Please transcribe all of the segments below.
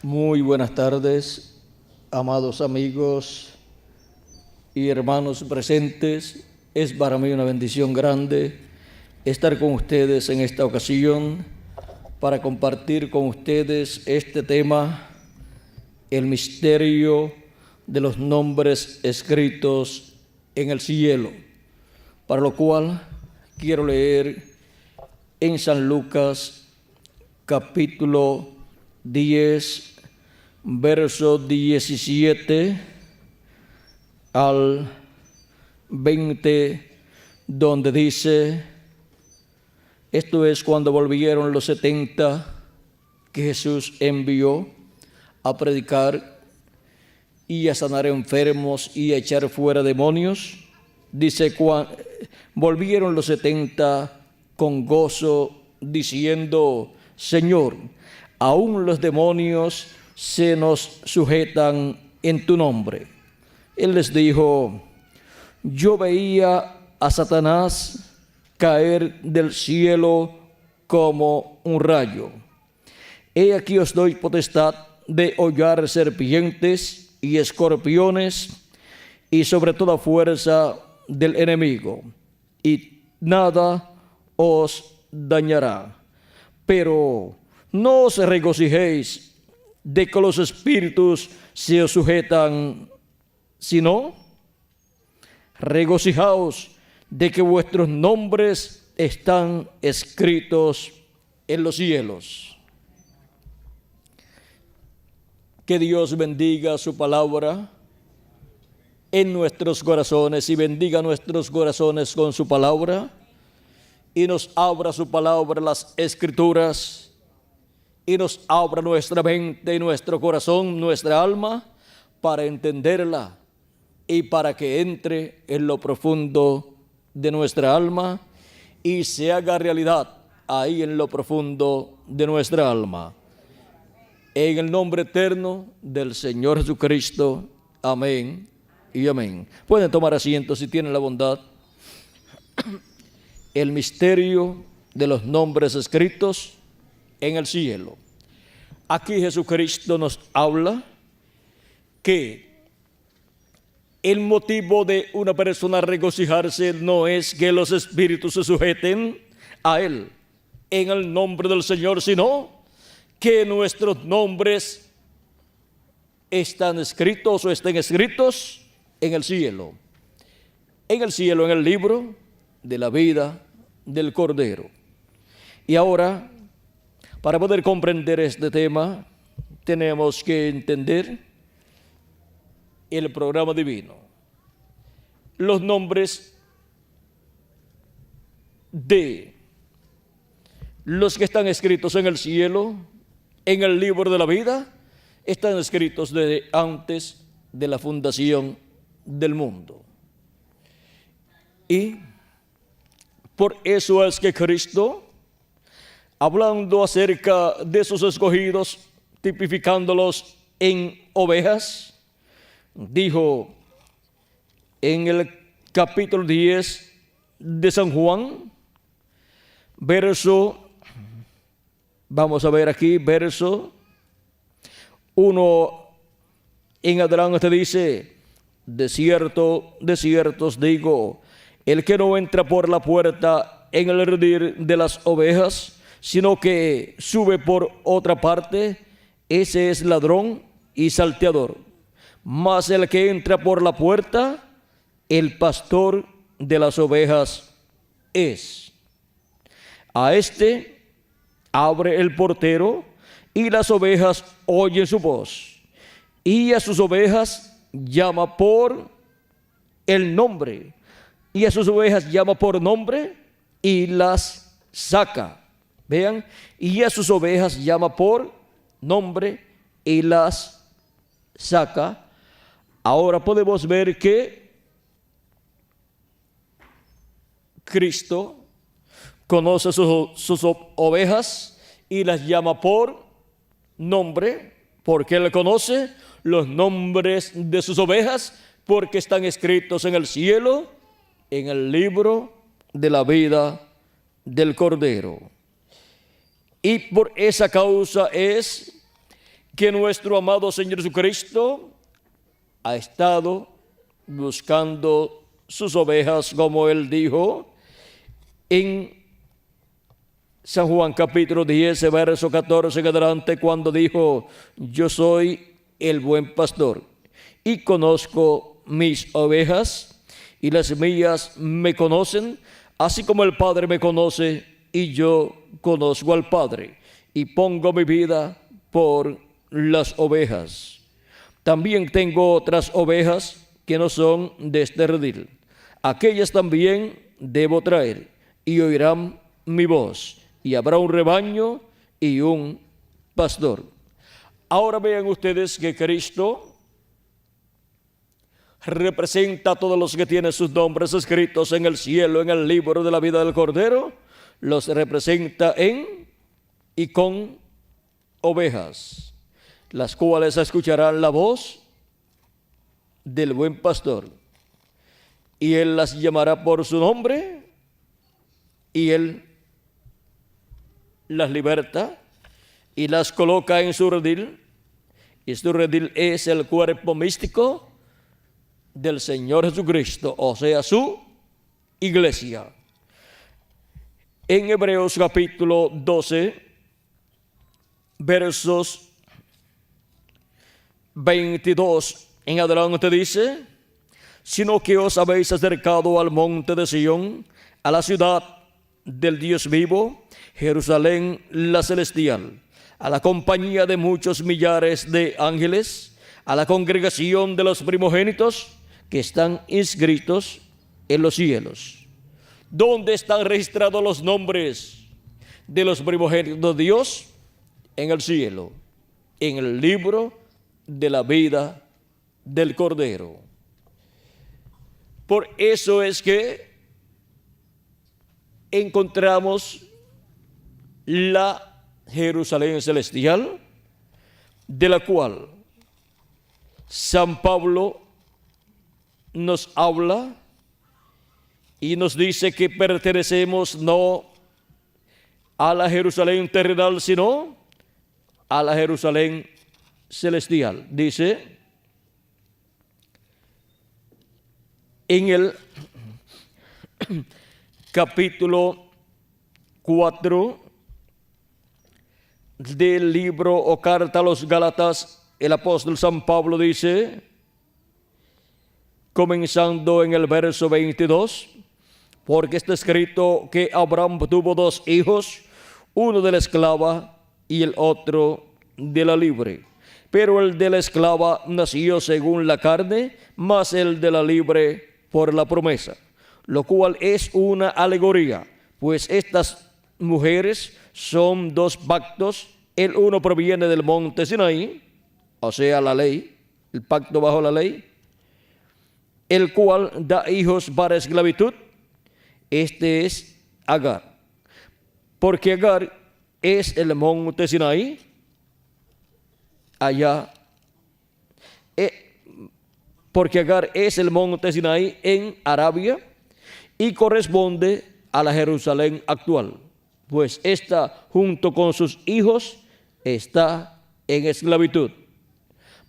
Muy buenas tardes, amados amigos y hermanos presentes. Es para mí una bendición grande estar con ustedes en esta ocasión para compartir con ustedes este tema, el misterio de los nombres escritos en el cielo, para lo cual quiero leer en San Lucas capítulo 10, verso 17 al 20, donde dice: esto es cuando volvieron los 70 que Jesús envió a predicar y a sanar enfermos y a echar fuera demonios. Dice, volvieron los 70 con gozo, diciendo: Señor, aún los demonios se nos sujetan en tu nombre. Él les dijo: yo veía a Satanás caer del cielo como un rayo. He aquí os doy potestad de hollar serpientes y escorpiones y sobre toda fuerza del enemigo, y nada os dañará. Pero no os regocijéis de que los espíritus se os sujetan, sino regocijaos de que vuestros nombres están escritos en los cielos. Que Dios bendiga su palabra en nuestros corazones y bendiga nuestros corazones con su palabra, y nos abra su palabra, las Escrituras, y nos abra nuestra mente y nuestro corazón, nuestra alma, para entenderla y para que entre en lo profundo de nuestra alma y se haga realidad ahí en lo profundo de nuestra alma. En el nombre eterno del Señor Jesucristo. Amén y amén. Pueden tomar asiento si tienen la bondad. El misterio de los nombres escritos en el cielo. Aquí Jesucristo nos habla que el motivo de una persona regocijarse no es que los espíritus se sujeten a Él en el nombre del Señor, sino que nuestros nombres están escritos o estén escritos en el cielo. En el cielo, en el libro de la vida del Cordero. Y ahora, para poder comprender este tema, tenemos que entender el programa divino. Los nombres de los que están escritos en el cielo, en el libro de la vida, están escritos desde antes de la fundación del mundo. Y por eso es que Cristo, hablando acerca de sus escogidos, tipificándolos en ovejas, dijo en el capítulo 10 de San Juan, vamos a ver aquí, verso 1 en adelante dice: de cierto os digo, el que no entra por la puerta en el redil de las ovejas, sino que sube por otra parte, ese es ladrón y salteador. Mas el que entra por la puerta, el pastor de las ovejas es. A este abre el portero, y las ovejas oyen su voz, y a sus ovejas llama por el nombre, y a sus ovejas llama por nombre y las saca. Vean, y a sus ovejas llama por nombre y las saca. Ahora podemos ver que Cristo conoce sus ovejas y las llama por nombre, porque Él conoce los nombres de sus ovejas, porque están escritos en el cielo, en el libro de la vida del Cordero. Y por esa causa es que nuestro amado Señor Jesucristo ha estado buscando sus ovejas, como Él dijo en San Juan capítulo 10, verso 14 en adelante, cuando dijo: yo soy el buen pastor y conozco mis ovejas, y las mías me conocen, así como el Padre me conoce y yo conozco al Padre, y pongo mi vida por las ovejas. También tengo otras ovejas que no son de este redil. Aquellas también debo traer, y oirán mi voz, y habrá un rebaño y un pastor. Ahora vean ustedes que Cristo representa a todos los que tienen sus nombres escritos en el cielo, en el libro de la vida del Cordero. Los representa en y con ovejas, las cuales escucharán la voz del buen pastor, y Él las llamará por su nombre, y Él las liberta y las coloca en su redil, y su redil es el cuerpo místico del Señor Jesucristo, o sea, su iglesia. En Hebreos capítulo 12, versos 22 en adelante dice: sino que os habéis acercado al monte de Sión, a la ciudad del Dios vivo, Jerusalén la celestial, a la compañía de muchos millares de ángeles, a la congregación de los primogénitos que están inscritos en los cielos. ¿Dónde están registrados los nombres de los primogénitos de Dios? En el cielo, en el libro de la vida del Cordero. Por eso es que encontramos la Jerusalén celestial, de la cual San Pablo nos habla y nos dice que pertenecemos no a la Jerusalén terrenal, sino a la Jerusalén celestial. Dice en el capítulo 4 del libro o carta a los Gálatas, el apóstol San Pablo dice, comenzando en el verso 22, porque está escrito que Abraham tuvo dos hijos, uno de la esclava y el otro de la libre. Pero el de la esclava nació según la carne, mas el de la libre por la promesa, lo cual es una alegoría, pues estas mujeres son dos pactos. El uno proviene del monte Sinaí, o sea, la ley, el pacto bajo la ley, el cual da hijos para esclavitud. Este es Agar, porque Agar es el monte Sinaí, allá, porque Agar es el monte Sinaí en Arabia y corresponde a la Jerusalén actual, pues esta junto con sus hijos está en esclavitud.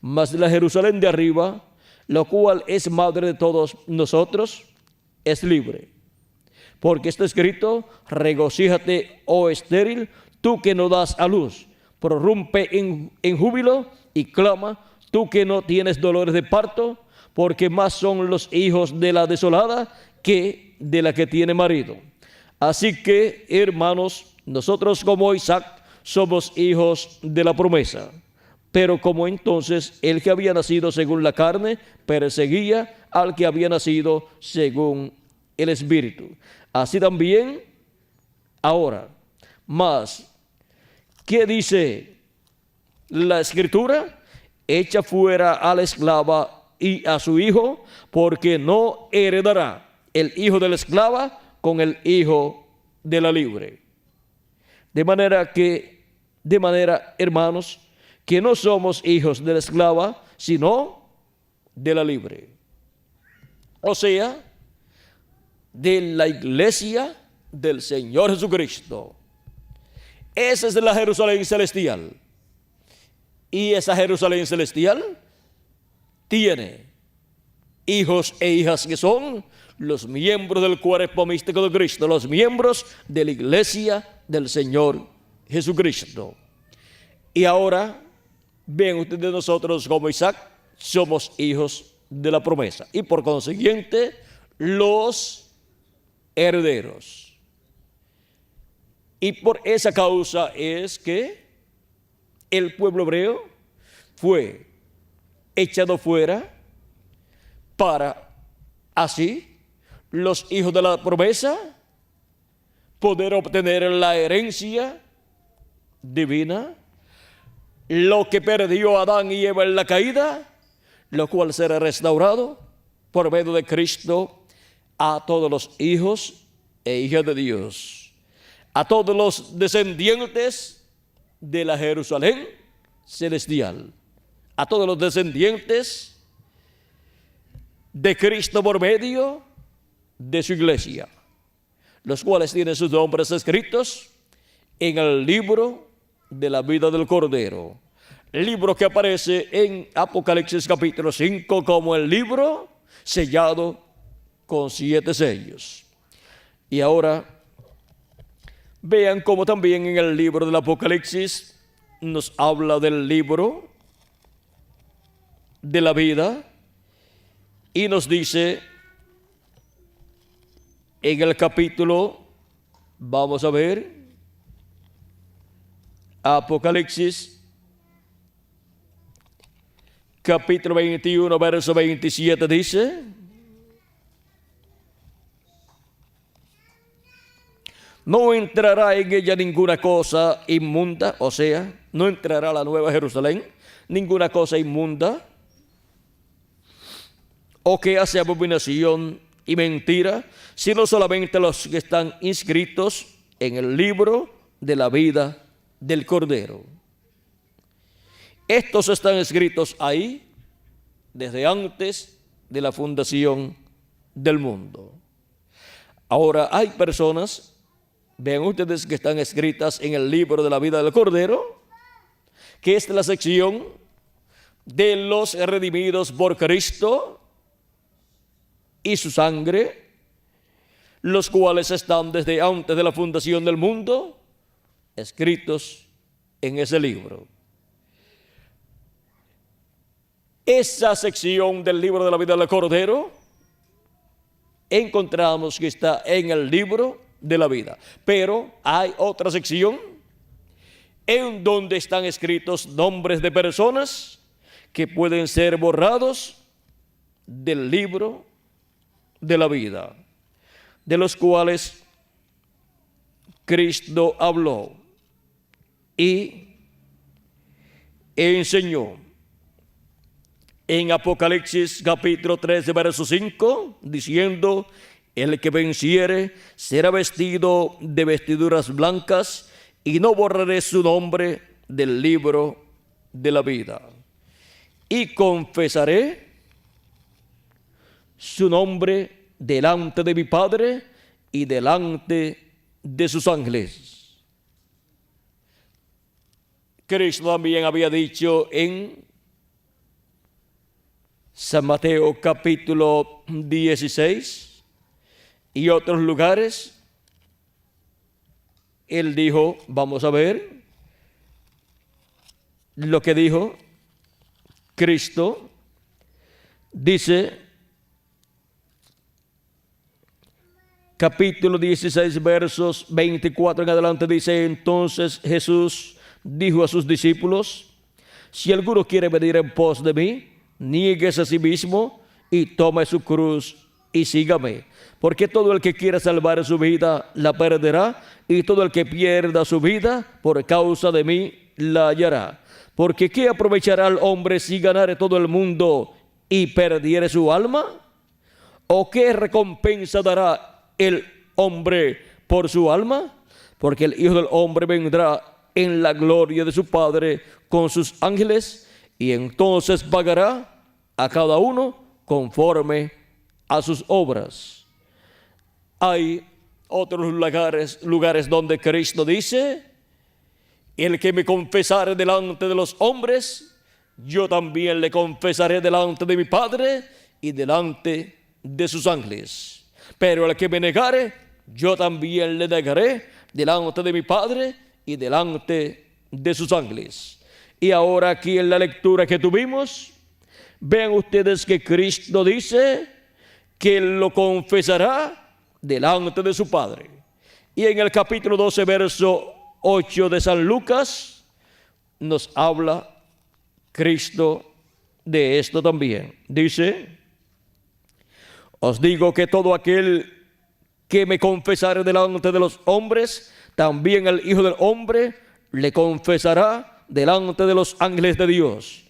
Mas la Jerusalén de arriba, lo cual es madre de todos nosotros, es libre. Porque está escrito, regocíjate, oh estéril, tú que no das a luz, prorrumpe en júbilo y clama, tú que no tienes dolores de parto, porque más son los hijos de la desolada que de la que tiene marido. Así que, hermanos, nosotros como Isaac somos hijos de la promesa. Pero como entonces el que había nacido según la carne perseguía al que había nacido según el Espíritu, así también ahora. Mas, ¿qué dice la Escritura? Echa fuera a la esclava y a su hijo, porque no heredará el hijo de la esclava con el hijo de la libre. De manera, hermanos, que no somos hijos de la esclava, sino de la libre. O sea, de la iglesia del Señor Jesucristo. Esa es la Jerusalén celestial. Y esa Jerusalén celestial tiene hijos e hijas que son los miembros del cuerpo místico de Cristo, los miembros de la iglesia del Señor Jesucristo. Y ahora ven ustedes, nosotros como Isaac somos hijos de la promesa y por consiguiente los herederos. Y por esa causa es que el pueblo hebreo fue echado fuera para así los hijos de la promesa poder obtener la herencia divina, lo que perdió Adán y Eva en la caída, lo cual será restaurado por medio de Cristo a todos los hijos e hijas de Dios, a todos los descendientes de la Jerusalén celestial, a todos los descendientes de Cristo por medio de su iglesia, los cuales tienen sus nombres escritos en el libro de la vida del Cordero, libro que aparece en Apocalipsis capítulo 5 como el libro sellado con 7 sellos. Y ahora vean cómo también en el libro del Apocalipsis nos habla del libro de la vida y nos dice en el capítulo, vamos a ver, Apocalipsis capítulo 21 verso 27 dice: no entrará en ella ninguna cosa inmunda, o sea, no entrará la nueva Jerusalén ninguna cosa inmunda o que hace abominación y mentira, sino solamente los que están inscritos en el libro de la vida del Cordero. Estos están escritos ahí desde antes de la fundación del mundo. Ahora hay personas, vean ustedes, que están escritas en el libro de la vida del Cordero, que es la sección de los redimidos por Cristo y su sangre, los cuales están desde antes de la fundación del mundo escritos en ese libro. Esa sección del libro de la vida del Cordero encontramos que está en el libro de la vida, pero hay otra sección en donde están escritos nombres de personas que pueden ser borrados del libro de la vida, de los cuales Cristo habló y enseñó en Apocalipsis capítulo 13 verso 5, diciendo: el que venciere será vestido de vestiduras blancas y no borraré su nombre del libro de la vida. Y confesaré su nombre delante de mi Padre y delante de sus ángeles. Cristo también había dicho en San Mateo capítulo 16 y otros lugares, él dijo, vamos a ver lo que dijo Cristo, dice, capítulo 16, versos 24 en adelante, dice: entonces Jesús dijo a sus discípulos: si alguno quiere venir en pos de mí, niéguese a sí mismo y tome su cruz y sígame. Porque todo el que quiera salvar su vida la perderá, y todo el que pierda su vida por causa de mí la hallará. Porque ¿qué aprovechará el hombre si ganare todo el mundo y perdiere su alma? ¿O qué recompensa dará el hombre por su alma? Porque el Hijo del Hombre vendrá en la gloria de su Padre con sus ángeles, y entonces pagará a cada uno conforme a sus obras. Hay otros lugares donde Cristo dice El que me confesare delante de los hombres, yo también le confesaré delante de mi Padre y delante de sus ángeles. Pero el que me negare, yo también le negaré delante de mi Padre y delante de sus ángeles. Y ahora aquí en la lectura que tuvimos, vean ustedes que Cristo dice que Él lo confesará delante de su Padre. Y en el capítulo 12, verso 8 de San Lucas, nos habla Cristo de esto también. Dice: os digo que todo aquel que me confesare delante de los hombres, también el Hijo del Hombre le confesará delante de los ángeles de Dios.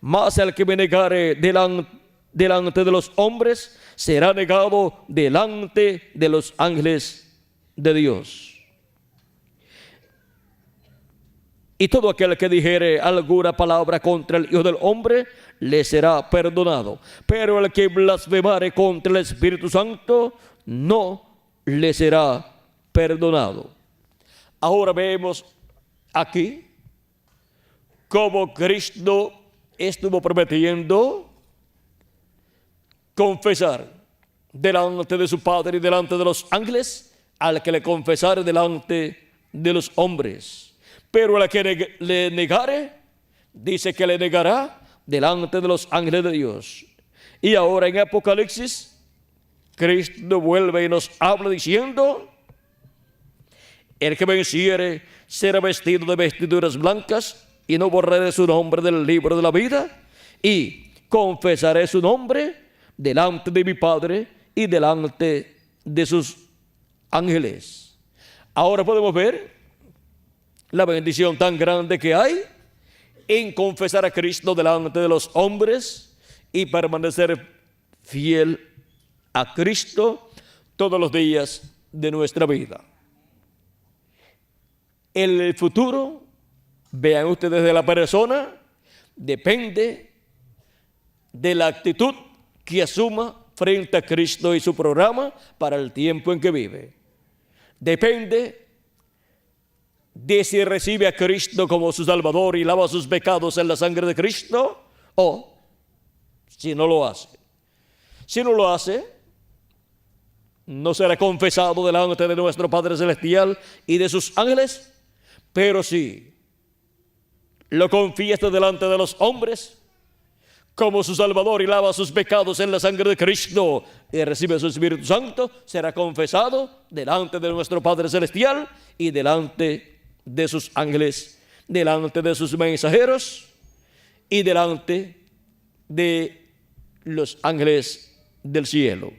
Mas el que me negare delante de los hombres, será negado delante de los ángeles de Dios. Y todo aquel que dijere alguna palabra contra el Hijo del Hombre, le será perdonado. Pero el que blasfemare contra el Espíritu Santo, no le será perdonado. Ahora vemos aquí cómo Cristo estuvo prometiendo confesar delante de su Padre y delante de los ángeles al que le confesare delante de los hombres. Pero el que le negare, dice que le negará delante de los ángeles de Dios. Y ahora en Apocalipsis, Cristo vuelve y nos habla diciendo: el que venciere será vestido de vestiduras blancas, y no borraré su nombre del libro de la vida, y confesaré su nombre delante de mi Padre y delante de sus ángeles. Ahora podemos ver la bendición tan grande que hay en confesar a Cristo delante de los hombres y permanecer fiel a Cristo todos los días de nuestra vida. El futuro, vean ustedes, de la persona depende de la actitud que asuma frente a Cristo y su programa para el tiempo en que vive. Depende de si recibe a Cristo como su Salvador y lava sus pecados en la sangre de Cristo, o si no lo hace. Si no lo hace, no será confesado delante de nuestro Padre Celestial y de sus ángeles. Pero si lo confiesa delante de los hombres como su Salvador y lava sus pecados en la sangre de Cristo y recibe su Espíritu Santo, será confesado delante de nuestro Padre Celestial y delante de sus ángeles, delante de sus mensajeros y delante de los ángeles del cielo.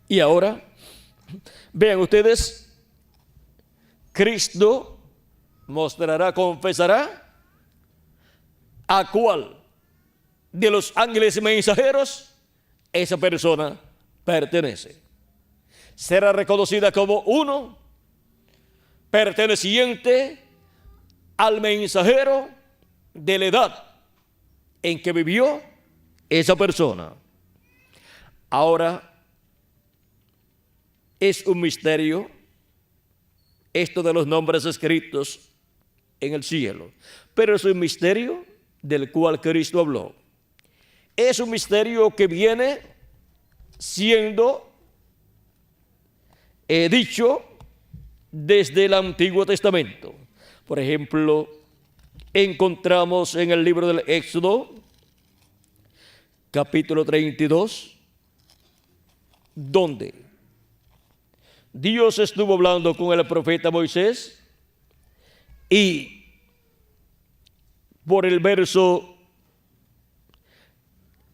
Y ahora, vean ustedes, Cristo mostrará, confesará a cuál de los ángeles mensajeros esa persona pertenece. Será reconocida como uno perteneciente al mensajero de la edad en que vivió esa persona. Ahora, es un misterio esto de los nombres escritos en el cielo, pero es un misterio del cual Cristo habló. Es un misterio que viene siendo dicho desde el Antiguo Testamento. Por ejemplo, encontramos en el libro del Éxodo, capítulo 32, donde Dios estuvo hablando con el profeta Moisés, y por el verso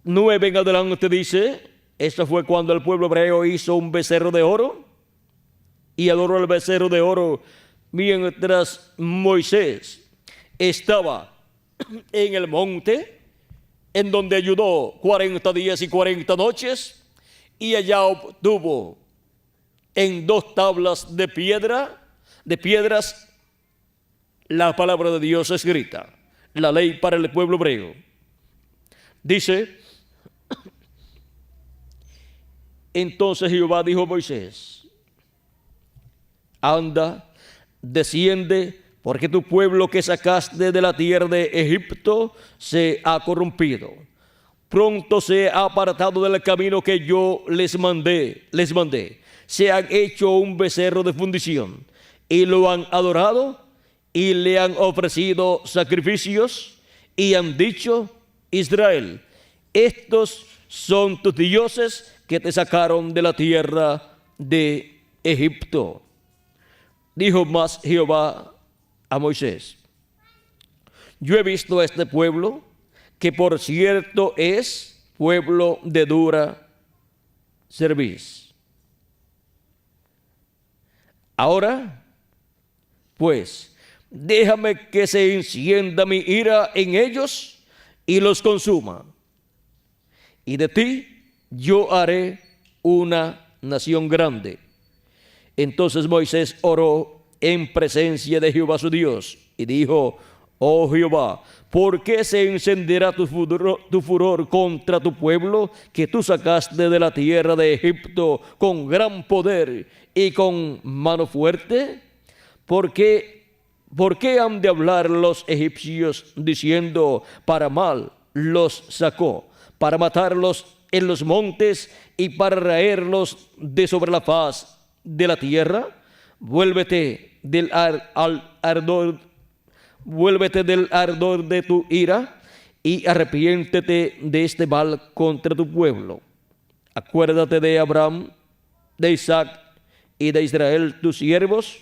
9 en adelante dice: esto fue cuando el pueblo hebreo hizo un becerro de oro y adoró el becerro de oro mientras Moisés estaba en el monte, en donde ayudó 40 días y 40 noches, y allá obtuvo en 2 tablas de piedras, la palabra de Dios escrita, la ley para el pueblo hebreo. Dice: entonces Jehová dijo a Moisés: anda, desciende porque tu pueblo que sacaste de la tierra de Egipto se ha corrompido. Pronto se ha apartado del camino que yo les mandé. Se han hecho un becerro de fundición y lo han adorado y le han ofrecido sacrificios y han dicho: Israel, estos son tus dioses que te sacaron de la tierra de Egipto. Dijo más Jehová a Moisés: yo he visto a este pueblo, que por cierto es pueblo de dura cerviz. Ahora, pues, déjame que se encienda mi ira en ellos y los consuma. Y de ti yo haré una nación grande. Entonces Moisés oró en presencia de Jehová su Dios y dijo: oh Jehová, ¿por qué se encenderá tu furor contra tu pueblo que tú sacaste de la tierra de Egipto con gran poder y con mano fuerte? ¿Por qué han de hablar los egipcios diciendo: para mal los sacó, para matarlos en los montes y para raerlos de sobre la faz de la tierra? Vuélvete del ardor de tu ira y arrepiéntete de este mal contra tu pueblo. Acuérdate de Abraham, de Isaac y de Israel tus siervos,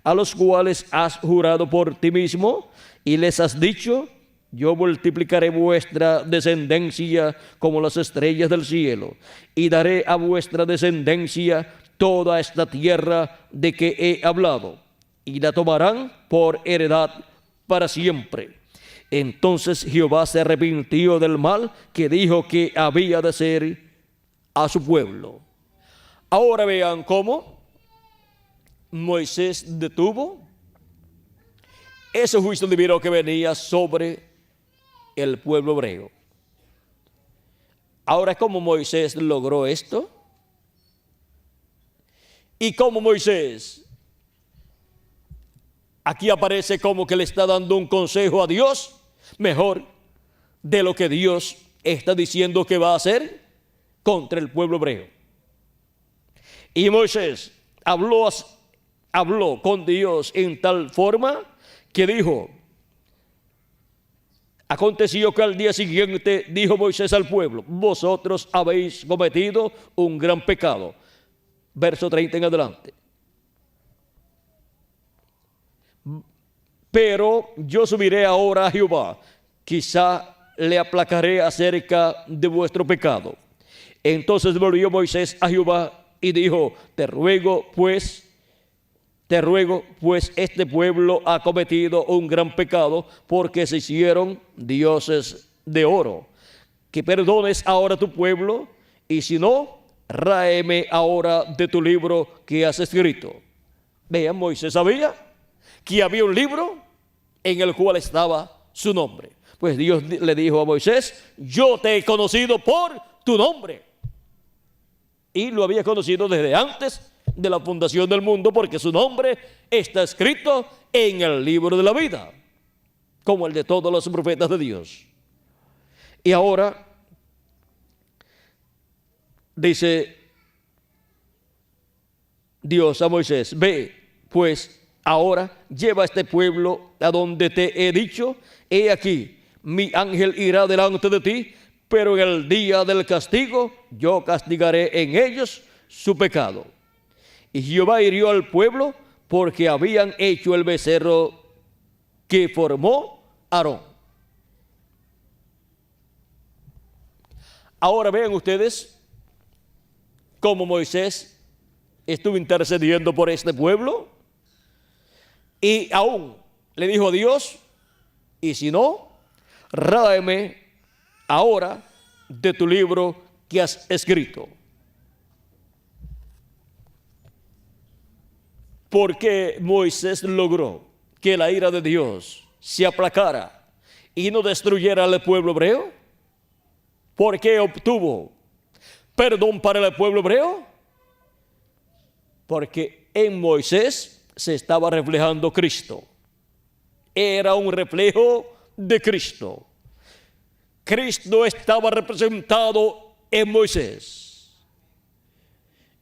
a los cuales has jurado por ti mismo y les has dicho: yo multiplicaré vuestra descendencia como las estrellas del cielo, y daré a vuestra descendencia toda esta tierra de que he hablado, y la tomarán por heredad para siempre. Entonces Jehová se arrepintió del mal que dijo que había de hacer a su pueblo. Ahora vean cómo Moisés detuvo ese juicio divino que venía sobre el pueblo hebreo. Ahora, ¿cómo Moisés logró esto? Y cómo Moisés aquí aparece como que le está dando un consejo a Dios mejor de lo que Dios está diciendo que va a hacer contra el pueblo hebreo. Y Moisés habló con Dios en tal forma que dijo: aconteció que al día siguiente dijo Moisés al pueblo: vosotros habéis cometido un gran pecado. Verso 30 en adelante. Pero yo subiré ahora a Jehová, quizá le aplacaré acerca de vuestro pecado. Entonces volvió Moisés a Jehová y dijo: te ruego pues, este pueblo ha cometido un gran pecado, porque se hicieron dioses de oro. Que perdones ahora tu pueblo, y si no, ráeme ahora de tu libro que has escrito. Vean, Moisés sabía que había un libro en el cual estaba su nombre. Pues Dios le dijo a Moisés: yo te he conocido por tu nombre. Y lo había conocido desde antes de la fundación del mundo, porque su nombre está escrito en el libro de la vida, como el de todos los profetas de Dios. Y ahora dice Dios a Moisés: ve pues ahora, lleva a este pueblo a donde te he dicho. He aquí, mi ángel irá delante de ti, pero en el día del castigo yo castigaré en ellos su pecado. Y Jehová hirió al pueblo porque habían hecho el becerro que formó Aarón. Ahora vean ustedes cómo Moisés estuvo intercediendo por este pueblo, y aún le dijo a Dios: y si no, ráeme ahora de tu libro que has escrito. Porque Moisés logró que la ira de Dios se aplacara y no destruyera al pueblo hebreo. ¿Por qué obtuvo perdón para el pueblo hebreo? Porque en Moisés se estaba reflejando Cristo. era un reflejo de Cristo. Cristo estaba representado en Moisés.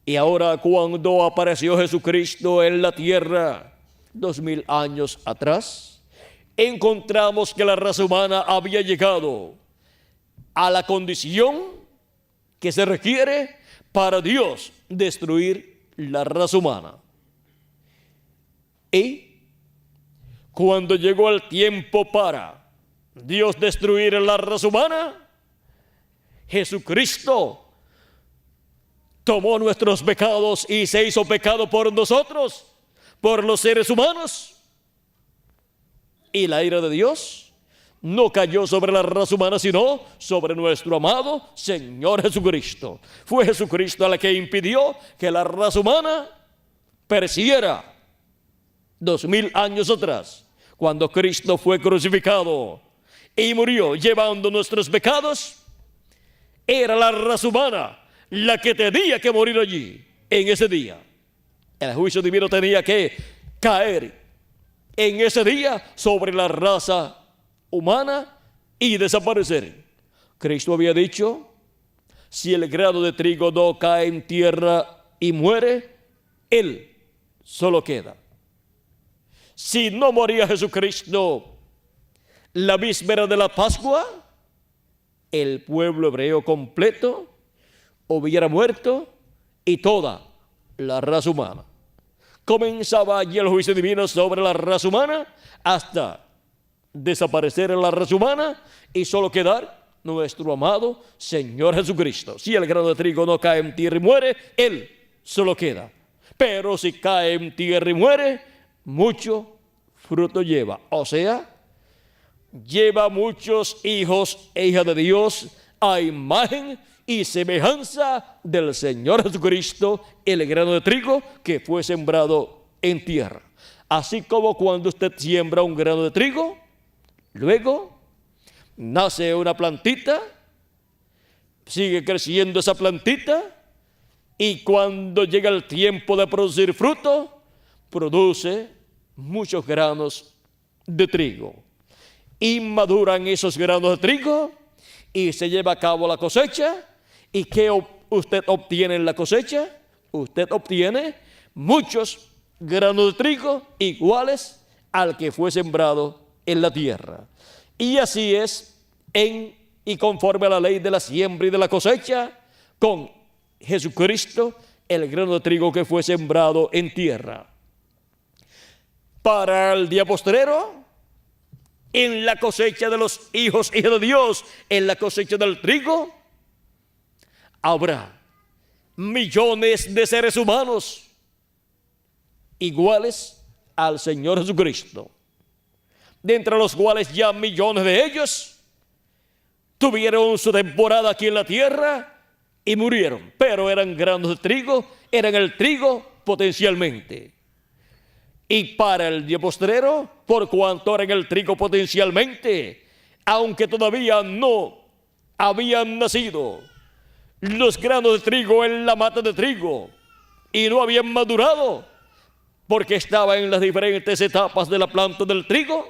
Y ahora, cuando apareció Jesucristo en la tierra 2000 años atrás, encontramos que la raza humana había llegado a la condición que se requiere para Dios destruir la raza humana. Y cuando llegó el tiempo para Dios destruir la raza humana, Jesucristo tomó nuestros pecados y se hizo pecado por nosotros, por los seres humanos. Y la ira de Dios no cayó sobre la raza humana, sino sobre nuestro amado Señor Jesucristo. Fue Jesucristo el que impidió que la raza humana pereciera 2000 años atrás, cuando Cristo fue crucificado y murió llevando nuestros pecados. Era la raza humana la que tenía que morir allí en ese día. El juicio divino tenía que caer en ese día sobre la raza humana y desaparecer. Cristo había dicho: si el grano de trigo no cae en tierra y muere, él solo queda. Si no moría Jesucristo la víspera de la Pascua, el pueblo hebreo completo hubiera muerto y toda la raza humana. Comenzaba allí el juicio divino sobre la raza humana hasta desaparecer la raza humana y solo quedar nuestro amado Señor Jesucristo. Si el grano de trigo no cae en tierra y muere, él solo queda. Pero si cae en tierra y muere, mucho fruto lleva. O sea, lleva muchos hijos e hijas de Dios a imagen y semejanza del Señor Jesucristo, el grano de trigo que fue sembrado en tierra. Así como cuando usted siembra un grano de trigo, luego nace una plantita, sigue creciendo esa plantita, y cuando llega el tiempo de producir fruto, produce muchos granos de trigo. Y maduran esos granos de trigo y se lleva a cabo la cosecha. ¿Y qué usted obtiene en la cosecha? Usted obtiene muchos granos de trigo iguales al que fue sembrado en la tierra. Y así es y conforme a la ley de la siembra y de la cosecha, con Jesucristo, el grano de trigo que fue sembrado en tierra. Para el día postrero, en la cosecha de los hijos e hijas de Dios, en la cosecha del trigo, habrá millones de seres humanos iguales al Señor Jesucristo, de entre los cuales ya millones de ellos tuvieron su temporada aquí en la tierra y murieron, pero eran granos de trigo, eran el trigo potencialmente. Y para el día postrero, por cuanto eran el trigo potencialmente, aunque todavía no habían nacido los granos de trigo en la mata de trigo y no habían madurado, porque estaban en las diferentes etapas de la planta del trigo,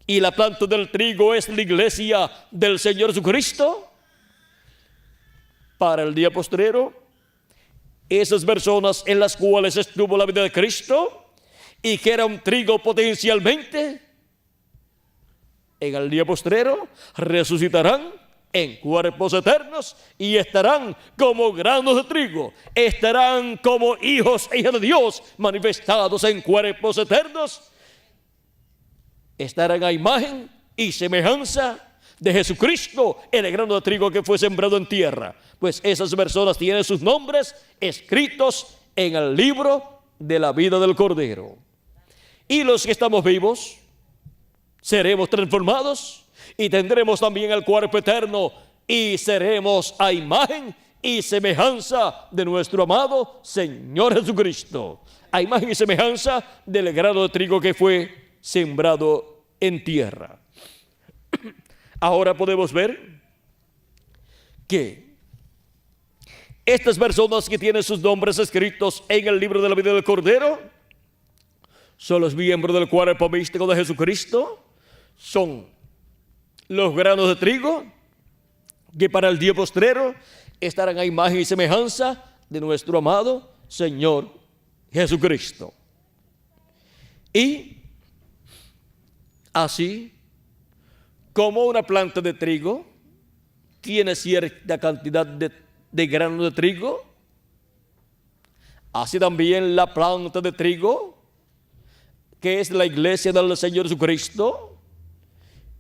y la planta del trigo es la iglesia del Señor Jesucristo. Para el día postrero, esas personas en las cuales estuvo la vida de Cristo y que era un trigo potencialmente, en el día postrero resucitarán en cuerpos eternos y estarán como granos de trigo, estarán como hijos e hijas de Dios manifestados en cuerpos eternos, estarán a imagen y semejanza de Jesucristo, el grano de trigo que fue sembrado en tierra. Pues esas personas tienen sus nombres escritos en el libro de la vida del Cordero. Y los que estamos vivos seremos transformados y tendremos también el cuerpo eterno y seremos a imagen y semejanza de nuestro amado Señor Jesucristo, a imagen y semejanza del grano de trigo que fue sembrado en tierra. Ahora podemos ver que estas personas que tienen sus nombres escritos en el libro de la vida del Cordero son los miembros del cuerpo místico de Jesucristo, son los granos de trigo que para el día postrero estarán a imagen y semejanza de nuestro amado Señor Jesucristo. Y así como una planta de trigo tiene cierta cantidad de granos de trigo, así también la planta de trigo, que es la iglesia del Señor Jesucristo,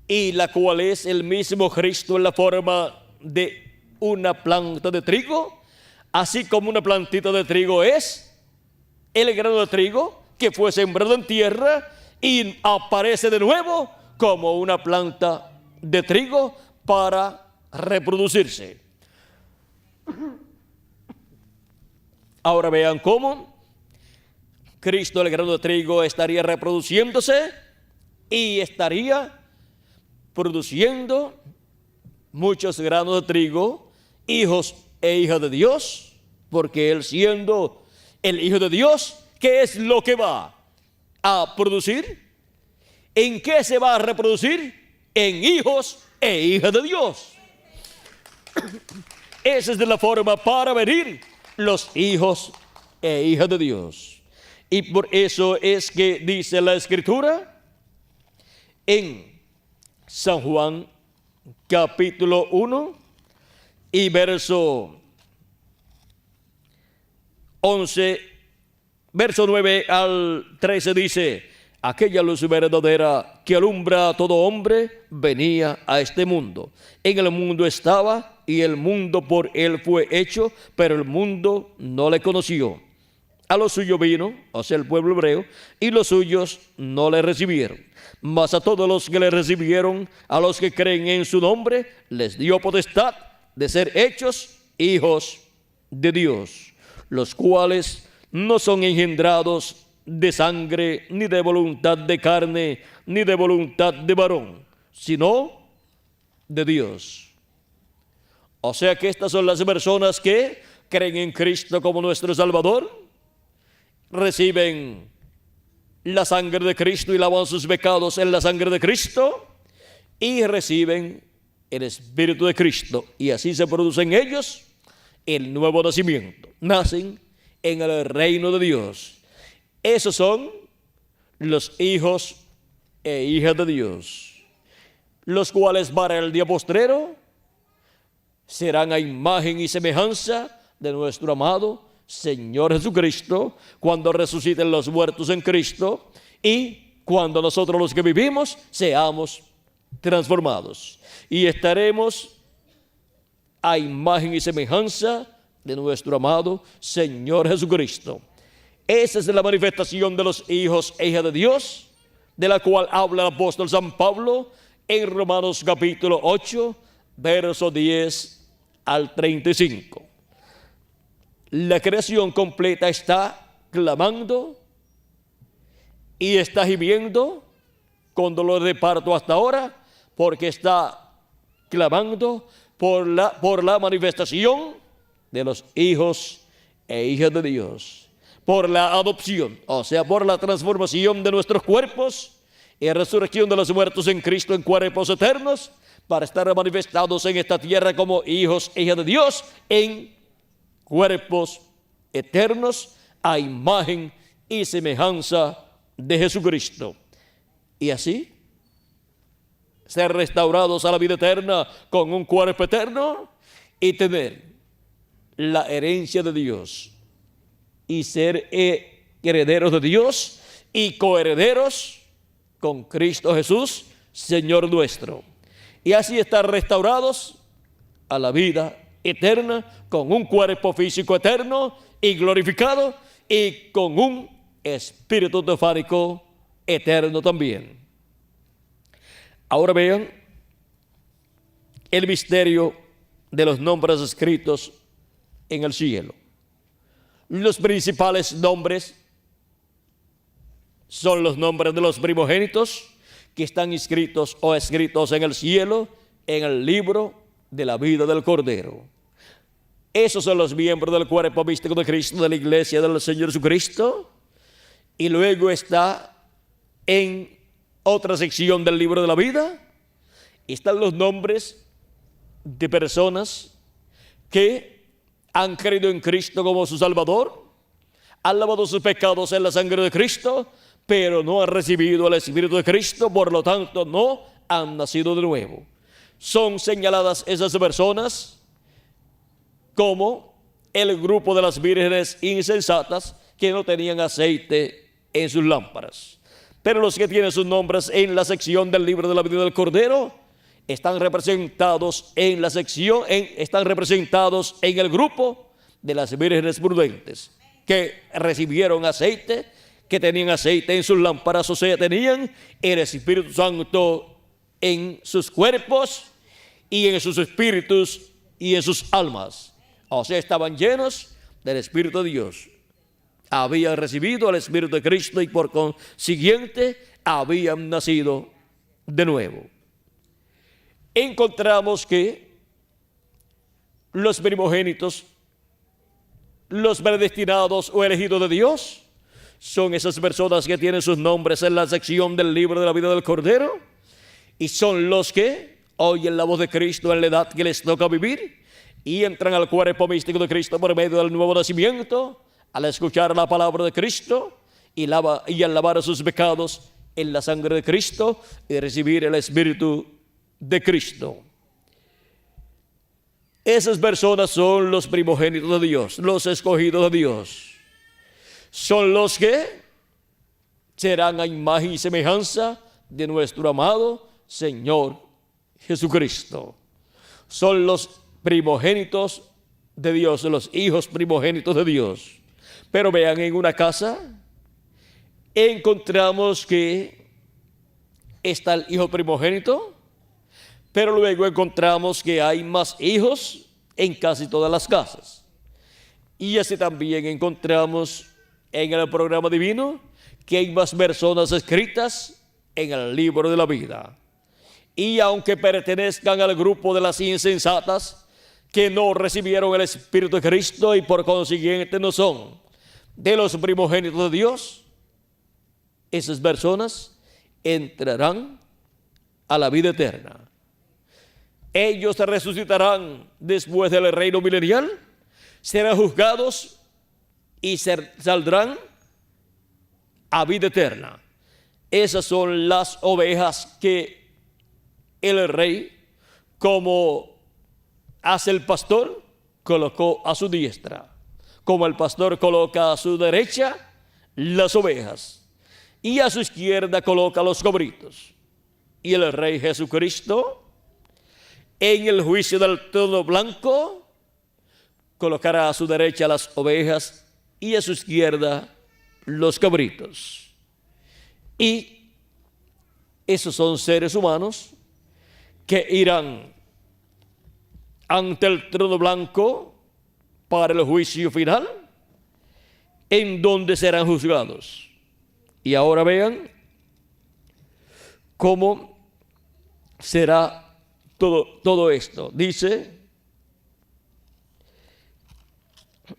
y la cual es el mismo Cristo en la forma de una planta de trigo, así como una plantita de trigo es el grano de trigo que fue sembrado en tierra y aparece de nuevo como una planta de trigo para reproducirse. Ahora vean cómo Cristo, el grano de trigo, estaría reproduciéndose y estaría produciendo muchos granos de trigo, hijos e hijas de Dios, porque Él, siendo el Hijo de Dios, ¿qué es lo que va a producir? ¿En qué se va a reproducir? En hijos e hijas de Dios. Esa es de la forma para venir los hijos e hijas de Dios. Y por eso es que dice la Escritura en San Juan capítulo 1 y verso 11, verso 9 al 13 dice: aquella luz verdadera que alumbra a todo hombre venía a este mundo. En el mundo estaba y el mundo por él fue hecho, pero el mundo no le conoció. A los suyos vino, o sea, el pueblo hebreo, y los suyos no le recibieron. Mas a todos los que le recibieron, a los que creen en su nombre, les dio potestad de ser hechos hijos de Dios, los cuales no son engendrados de sangre, ni de voluntad de carne, ni de voluntad de varón, sino de Dios. O sea que estas son las personas que creen en Cristo como nuestro Salvador, reciben la sangre de Cristo y lavan sus pecados en la sangre de Cristo y reciben el Espíritu de Cristo, y así se produce en ellos el nuevo nacimiento. Nacen en el reino de Dios. Esos son los hijos e hijas de Dios, los cuales para el día postrero serán a imagen y semejanza de nuestro amado Señor Jesucristo, cuando resuciten los muertos en Cristo y cuando nosotros los que vivimos seamos transformados y estaremos a imagen y semejanza de nuestro amado Señor Jesucristo. Esa es la manifestación de los hijos e hijas de Dios, de la cual habla el apóstol San Pablo en Romanos capítulo 8, verso 10 al 35. La creación completa está clamando y está gimiendo con dolor de parto hasta ahora, porque está clamando por la manifestación de los hijos e hijas de Dios, por la adopción, o sea, por la transformación de nuestros cuerpos y resurrección de los muertos en Cristo en cuerpos eternos, para estar manifestados en esta tierra como hijos e hijas de Dios en cuerpos eternos a imagen y semejanza de Jesucristo. Y así ser restaurados a la vida eterna con un cuerpo eterno y tener la herencia de Dios y ser herederos de Dios y coherederos con Cristo Jesús, Señor nuestro. Y así estar restaurados a la vida eterna con un cuerpo físico eterno y glorificado y con un espíritu teofánico eterno también. Ahora vean el misterio de los nombres escritos en el cielo. Los principales nombres son los nombres de los primogénitos que están inscritos o escritos en el cielo en el libro de la vida del Cordero. Esos son los miembros del cuerpo místico de Cristo, de la iglesia del Señor Jesucristo, Y luego está en otra sección del libro de la vida, están los nombres de personas que han creído en Cristo como su Salvador, han lavado sus pecados en la sangre de Cristo, pero no han recibido el Espíritu de Cristo, por lo tanto no han nacido de nuevo. Son señaladas esas personas como el grupo de las vírgenes insensatas que no tenían aceite en sus lámparas. Pero los que tienen sus nombres en la sección del libro de la vida del Cordero están representados en la sección, están representados en el grupo de las vírgenes prudentes que recibieron aceite, que tenían aceite en sus lámparas, o sea, tenían el Espíritu Santo en sus cuerpos y en sus espíritus y en sus almas. O sea, estaban llenos del Espíritu de Dios. Habían recibido el Espíritu de Cristo y por consiguiente habían nacido de nuevo. Encontramos que los primogénitos, los predestinados o elegidos de Dios, son esas personas que tienen sus nombres en la sección del libro de la vida del Cordero, y son los que oyen la voz de Cristo en la edad que les toca vivir y entran al cuerpo místico de Cristo por medio del nuevo nacimiento, al escuchar la palabra de Cristo y al lavar sus pecados en la sangre de Cristo y recibir el Espíritu de Cristo. Esas personas son los primogénitos de Dios, los escogidos de Dios. Son los que serán a imagen y semejanza de nuestro amado Señor Jesucristo. Son los primogénitos de Dios, los hijos primogénitos de Dios. Pero vean, en una casa encontramos que está el hijo primogénito, pero luego encontramos que hay más hijos en casi todas las casas. Y así también encontramos en el programa divino que hay más personas escritas en el libro de la vida. Y aunque pertenezcan al grupo de las insensatas que no recibieron el Espíritu de Cristo y por consiguiente no son de los primogénitos de Dios, esas personas entrarán a la vida eterna. Ellos se resucitarán después del reino milenial, serán juzgados y saldrán a vida eterna. Esas son las ovejas que el rey, como hace el pastor, colocó a su diestra. Como el pastor coloca a su derecha las ovejas y a su izquierda coloca los cabritos. Y el Rey Jesucristo, en el juicio del trono blanco, colocará a su derecha las ovejas y a su izquierda los cabritos. Y esos son seres humanos que irán ante el trono blanco para el juicio final, en donde serán juzgados. Y ahora vean cómo será todo esto. Dice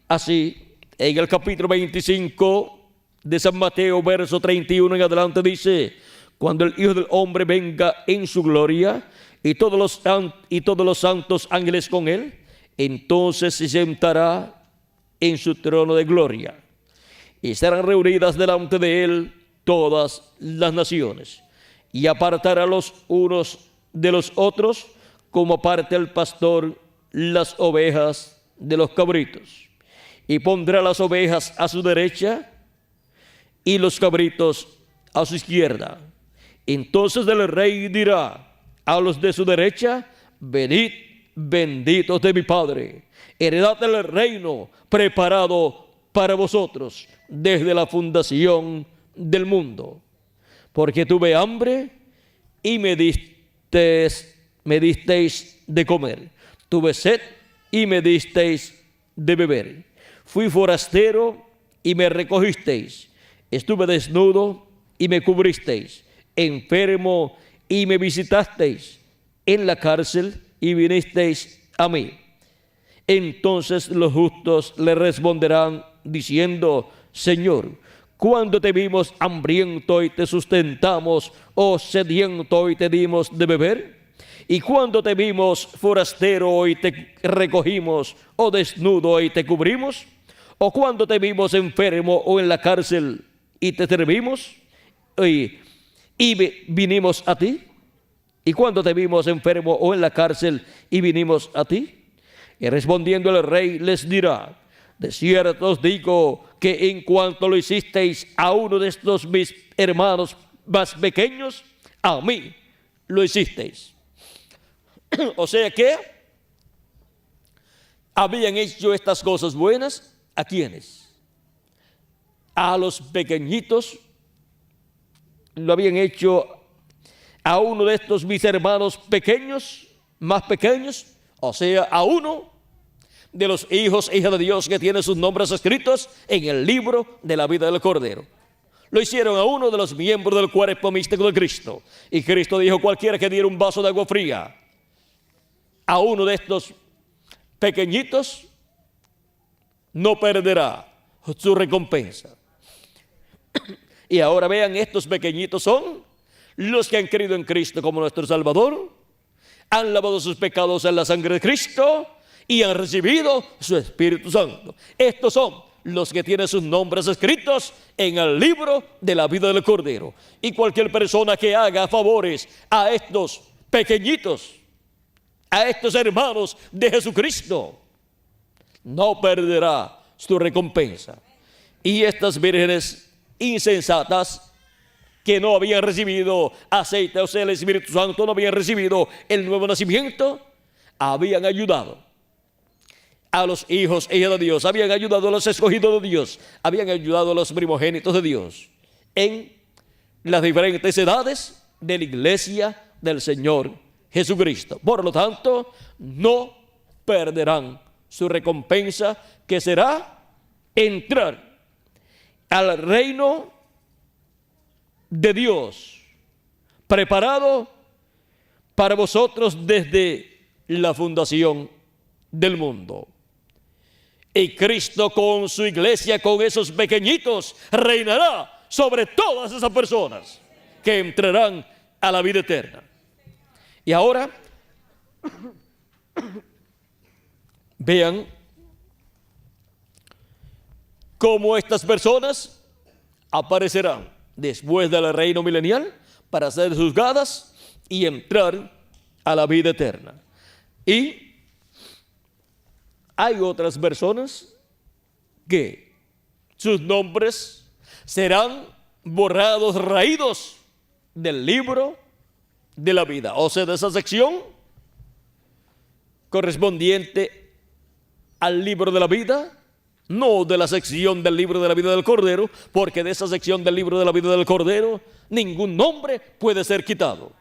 así, en el capítulo 25 de San Mateo, verso 31 en adelante, dice: cuando el Hijo del Hombre venga en su gloria y todos los santos ángeles con él, entonces se sentará en su trono de gloria y serán reunidas delante de él todas las naciones, y apartará los unos de los otros como aparta el pastor las ovejas de los cabritos, y pondrá las ovejas a su derecha y los cabritos a su izquierda. Entonces el rey dirá a los de su derecha: venid, benditos de mi Padre, heredad del reino preparado para vosotros desde la fundación del mundo. Porque tuve hambre y me disteis de comer, tuve sed y me disteis de beber, fui forastero y me recogisteis, estuve desnudo y me cubristeis, enfermo y me visitasteis, en la cárcel y vinisteis a mí. Entonces los justos le responderán diciendo: Señor, Cuando te vimos hambriento y te sustentamos, o sediento y te dimos de beber? Y cuando te vimos forastero y te recogimos, o desnudo y te cubrimos? ¿O cuando te vimos enfermo o en la cárcel y te servimos y vinimos a ti? ¿Y cuando te vimos enfermo o en la cárcel y vinimos a ti? Y respondiendo el rey les dirá: de cierto os digo que en cuanto lo hicisteis a uno de estos mis hermanos más pequeños, a mí lo hicisteis. O sea que habían hecho estas cosas buenas. ¿A quiénes? A los pequeñitos. Lo habían hecho a uno de estos mis hermanos pequeños, más pequeños, o sea, a uno de los hijos e hijas de Dios que tiene sus nombres escritos en el libro de la vida del Cordero. Lo hicieron a uno de los miembros del cuerpo místico de Cristo. Y Cristo dijo: cualquiera que diera un vaso de agua fría a uno de estos pequeñitos, no perderá su recompensa. Y ahora vean, estos pequeñitos son los que han creído en Cristo como nuestro Salvador, han lavado sus pecados en la sangre de Cristo y han recibido su Espíritu Santo. Estos son los que tienen sus nombres escritos en el libro de la vida del Cordero. Y cualquier persona que haga favores a estos pequeñitos, a estos hermanos de Jesucristo, no perderá su recompensa. Y estas vírgenes insensatas que no habían recibido aceite, o sea, el Espíritu Santo, no habían recibido el nuevo nacimiento, habían ayudado a los hijos e hijas de Dios, habían ayudado a los escogidos de Dios, habían ayudado a los primogénitos de Dios en las diferentes edades de la iglesia del Señor Jesucristo. Por lo tanto, no perderán su recompensa, que será entrar al reino de Dios, preparado para vosotros desde la fundación del mundo. Y Cristo con su iglesia, con esos pequeñitos, reinará sobre todas esas personas que entrarán a la vida eterna. Y ahora vean cómo estas personas aparecerán después del reino milenial para ser juzgadas y entrar a la vida eterna. Y hay otras personas que sus nombres serán borrados, raídos del libro de la vida, o sea, de esa sección correspondiente al libro de la vida, no de la sección del libro de la vida del Cordero, porque de esa sección del libro de la vida del Cordero ningún nombre puede ser quitado.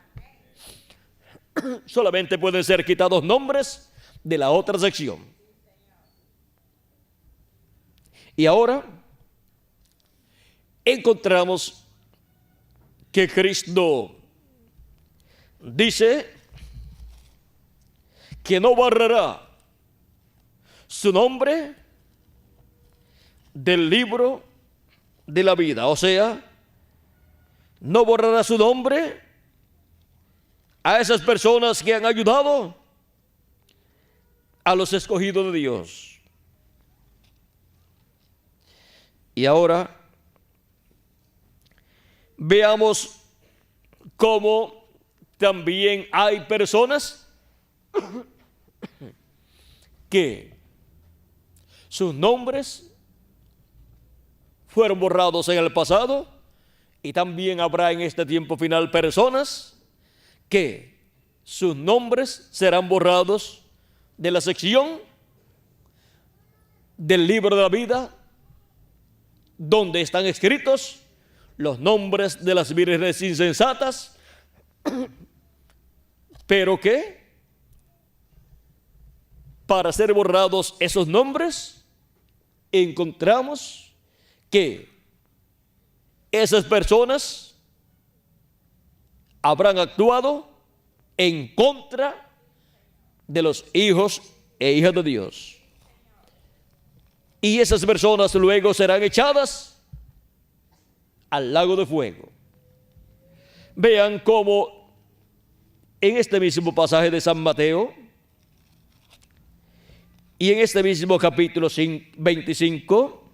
Solamente pueden ser quitados nombres de la otra sección. Y ahora encontramos que Cristo dice que no borrará su nombre del libro de la vida, o sea, no borrará su nombre a esas personas que han ayudado a los escogidos de Dios. Y ahora veamos cómo también hay personas que sus nombres fueron borrados en el pasado, y también habrá en este tiempo final personas que sus nombres serán borrados de la sección del libro de la vida donde están escritos los nombres de las vírgenes insensatas, pero que para ser borrados esos nombres encontramos que esas personas habrán actuado en contra de los hijos e hijas de Dios. Y esas personas luego serán echadas al lago de fuego. Vean cómo en este mismo pasaje de San Mateo y en este mismo capítulo 25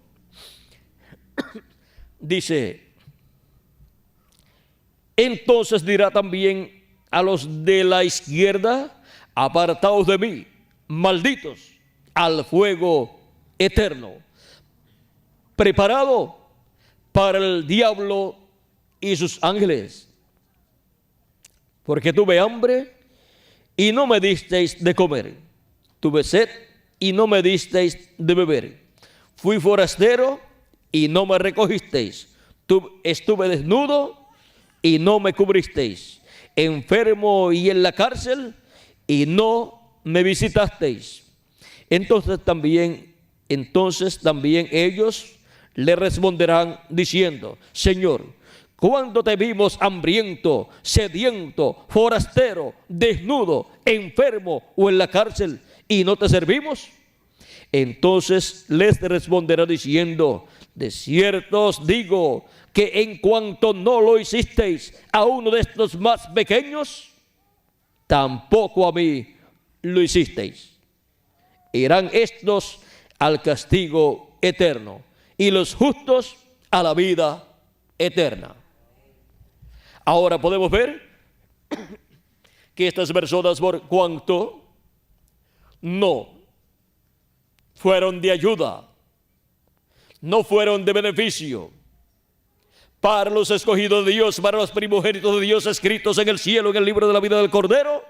dice: entonces dirá también a los de la izquierda: apartaos de mí, malditos, al fuego eterno, preparado para el diablo y sus ángeles. Porque tuve hambre y no me disteis de comer, tuve sed y no me disteis de beber, fui forastero y no me recogisteis, estuve desnudo y no me cubristeis, enfermo y en la cárcel y no me visitasteis. Entonces también ellos le responderán diciendo: Señor, ¿cuándo te vimos hambriento, sediento, forastero, desnudo, enfermo o en la cárcel y no te servimos? Entonces les responderá diciendo: de cierto os digo que en cuanto no lo hicisteis a uno de estos más pequeños, tampoco a mí lo hicisteis. Irán estos al castigo eterno y los justos a la vida eterna. Ahora podemos ver que estas personas, por cuanto no fueron de ayuda, no fueron de beneficio para los escogidos de Dios, para los primogénitos de Dios escritos en el cielo, en el libro de la vida del Cordero,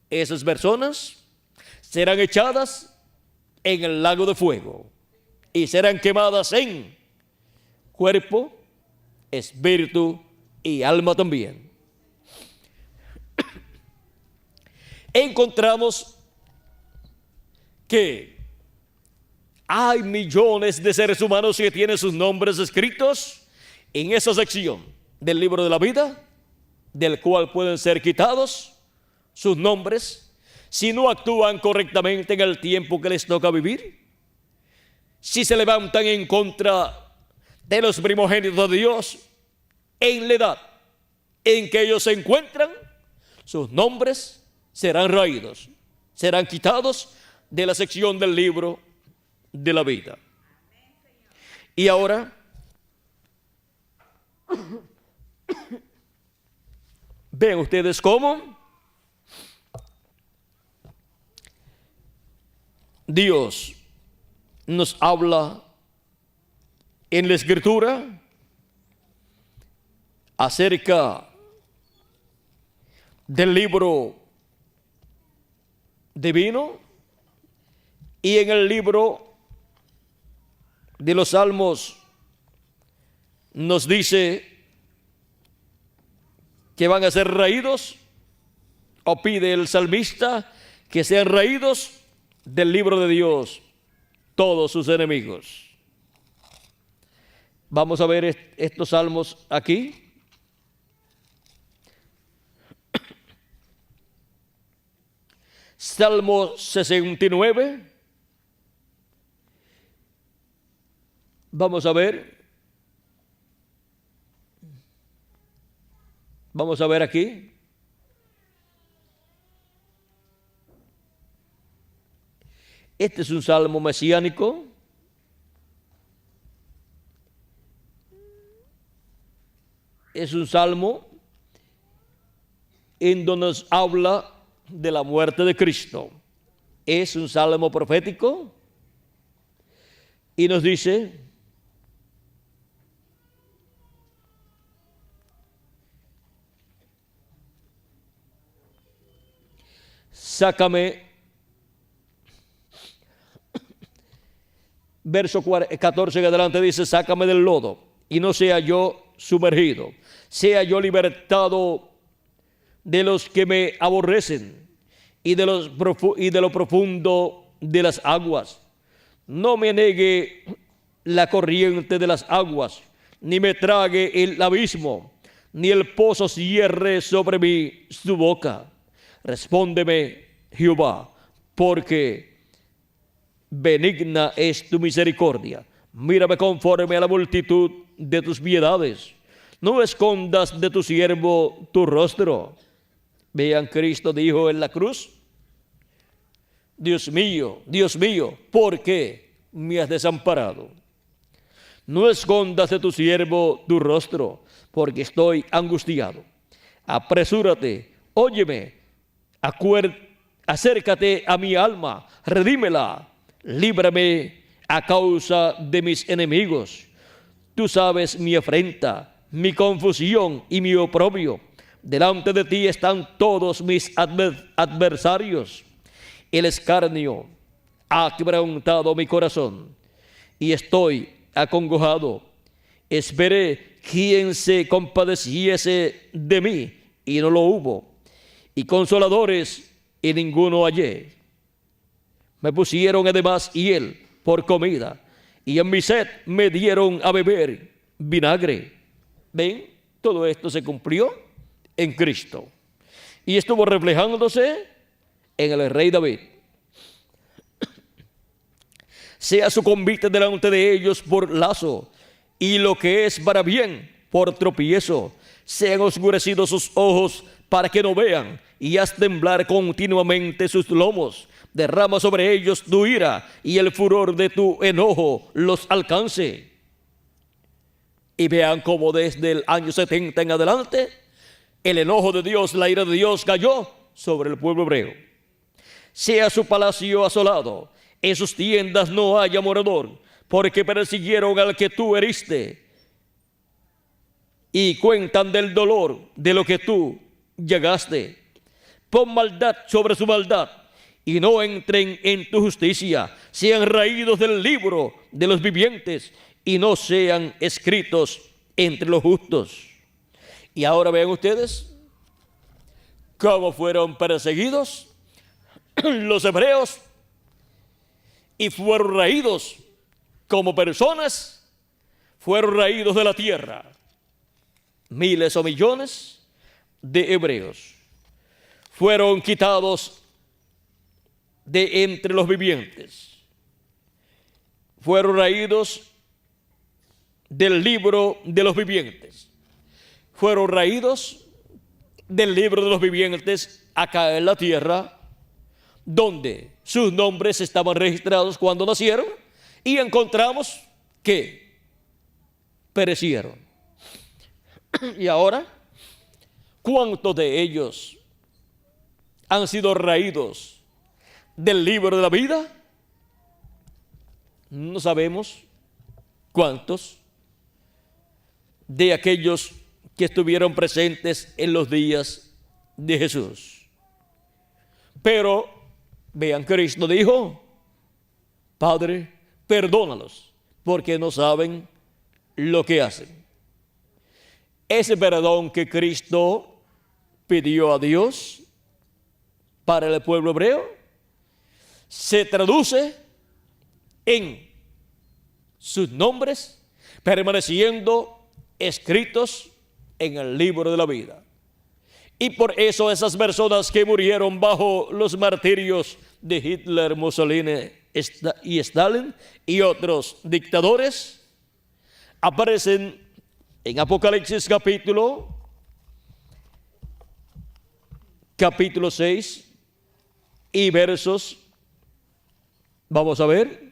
esas personas serán echadas en el lago de fuego y serán quemadas en cuerpo, espíritu y alma también. Encontramos que hay millones de seres humanos que tienen sus nombres escritos en esa sección del libro de la vida, del cual pueden ser quitados sus nombres si no actúan correctamente en el tiempo que les toca vivir, si se levantan en contra de los primogénitos de Dios en la edad en que ellos se encuentran, sus nombres serán raídos, serán quitados de la sección del libro de la vida. Y ahora ven ustedes cómo Dios nos habla en la Escritura acerca del libro divino y en el libro de los Salmos nos dice que van a ser raídos, o pide el salmista que sean raídos del libro de Dios todos sus enemigos. Vamos a ver estos salmos aquí. Salmo 69. Vamos a ver. Vamos a ver aquí. Este es un salmo mesiánico. Es un salmo en donde nos habla de la muerte de Cristo. Es un salmo profético y nos dice: sácame, verso 14 en adelante dice: sácame del lodo y no sea yo sumergido, sea yo libertado de los que me aborrecen y de lo profundo de las aguas. No me negue la corriente de las aguas, ni me trague el abismo, ni el pozo cierre sobre mí su boca. Respóndeme, Jehová, porque benigna es tu misericordia. Mírame conforme a la multitud de tus piedades. No escondas de tu siervo tu rostro. Vean, Cristo dijo en la cruz: Dios mío, ¿por qué me has desamparado? No escondas de tu siervo tu rostro, porque estoy angustiado. Apresúrate, óyeme, acércate a mi alma, redímela, líbrame a causa de mis enemigos. Tú sabes mi afrenta, mi confusión y mi oprobio. Delante de ti están todos mis adversarios. El escarnio ha quebrantado mi corazón y estoy acongojado. Esperé quien se compadeciese de mí y no lo hubo, y consoladores y ninguno hallé. Me pusieron además hiel por comida, y en mi sed me dieron a beber vinagre. ¿Ven? Todo esto se cumplió en Cristo y estuvo reflejándose en el rey David. Sea su convite delante de ellos por lazo, y lo que es para bien por tropiezo. Sean oscurecidos sus ojos para que no vean, y haz temblar continuamente sus lomos. Derrama sobre ellos tu ira, y el furor de tu enojo los alcance. Y vean cómo desde el año 70 en adelante, el enojo de Dios, la ira de Dios cayó sobre el pueblo hebreo. Sea su palacio asolado, en sus tiendas no haya morador, porque persiguieron al que tú heriste y cuentan del dolor de lo que tú llegaste. Pon maldad sobre su maldad y no entren en tu justicia. Sean raídos del libro de los vivientes y no sean escritos entre los justos. Y ahora vean ustedes cómo fueron perseguidos los hebreos y fueron raídos como personas, fueron raídos de la tierra. Miles o millones de hebreos fueron quitados de entre los vivientes. Fueron raídos del libro de los vivientes. Fueron raídos del libro de los vivientes acá en la tierra, donde sus nombres estaban registrados cuando nacieron, y encontramos que perecieron. Y ahora, ¿cuántos de ellos han sido raídos del libro de la vida? No sabemos cuántos de aquellos que estuvieron presentes en los días de Jesús. Pero vean, Cristo dijo: Padre, perdónalos, porque no saben lo que hacen. Ese perdón que Cristo pidió a Dios para el pueblo hebreo se traduce en sus nombres permaneciendo escritos en el libro de la vida. Y por eso esas personas que murieron bajo los martirios de Hitler, Mussolini y Stalin y otros dictadores aparecen en Apocalipsis capítulo 6 y versos, vamos a ver,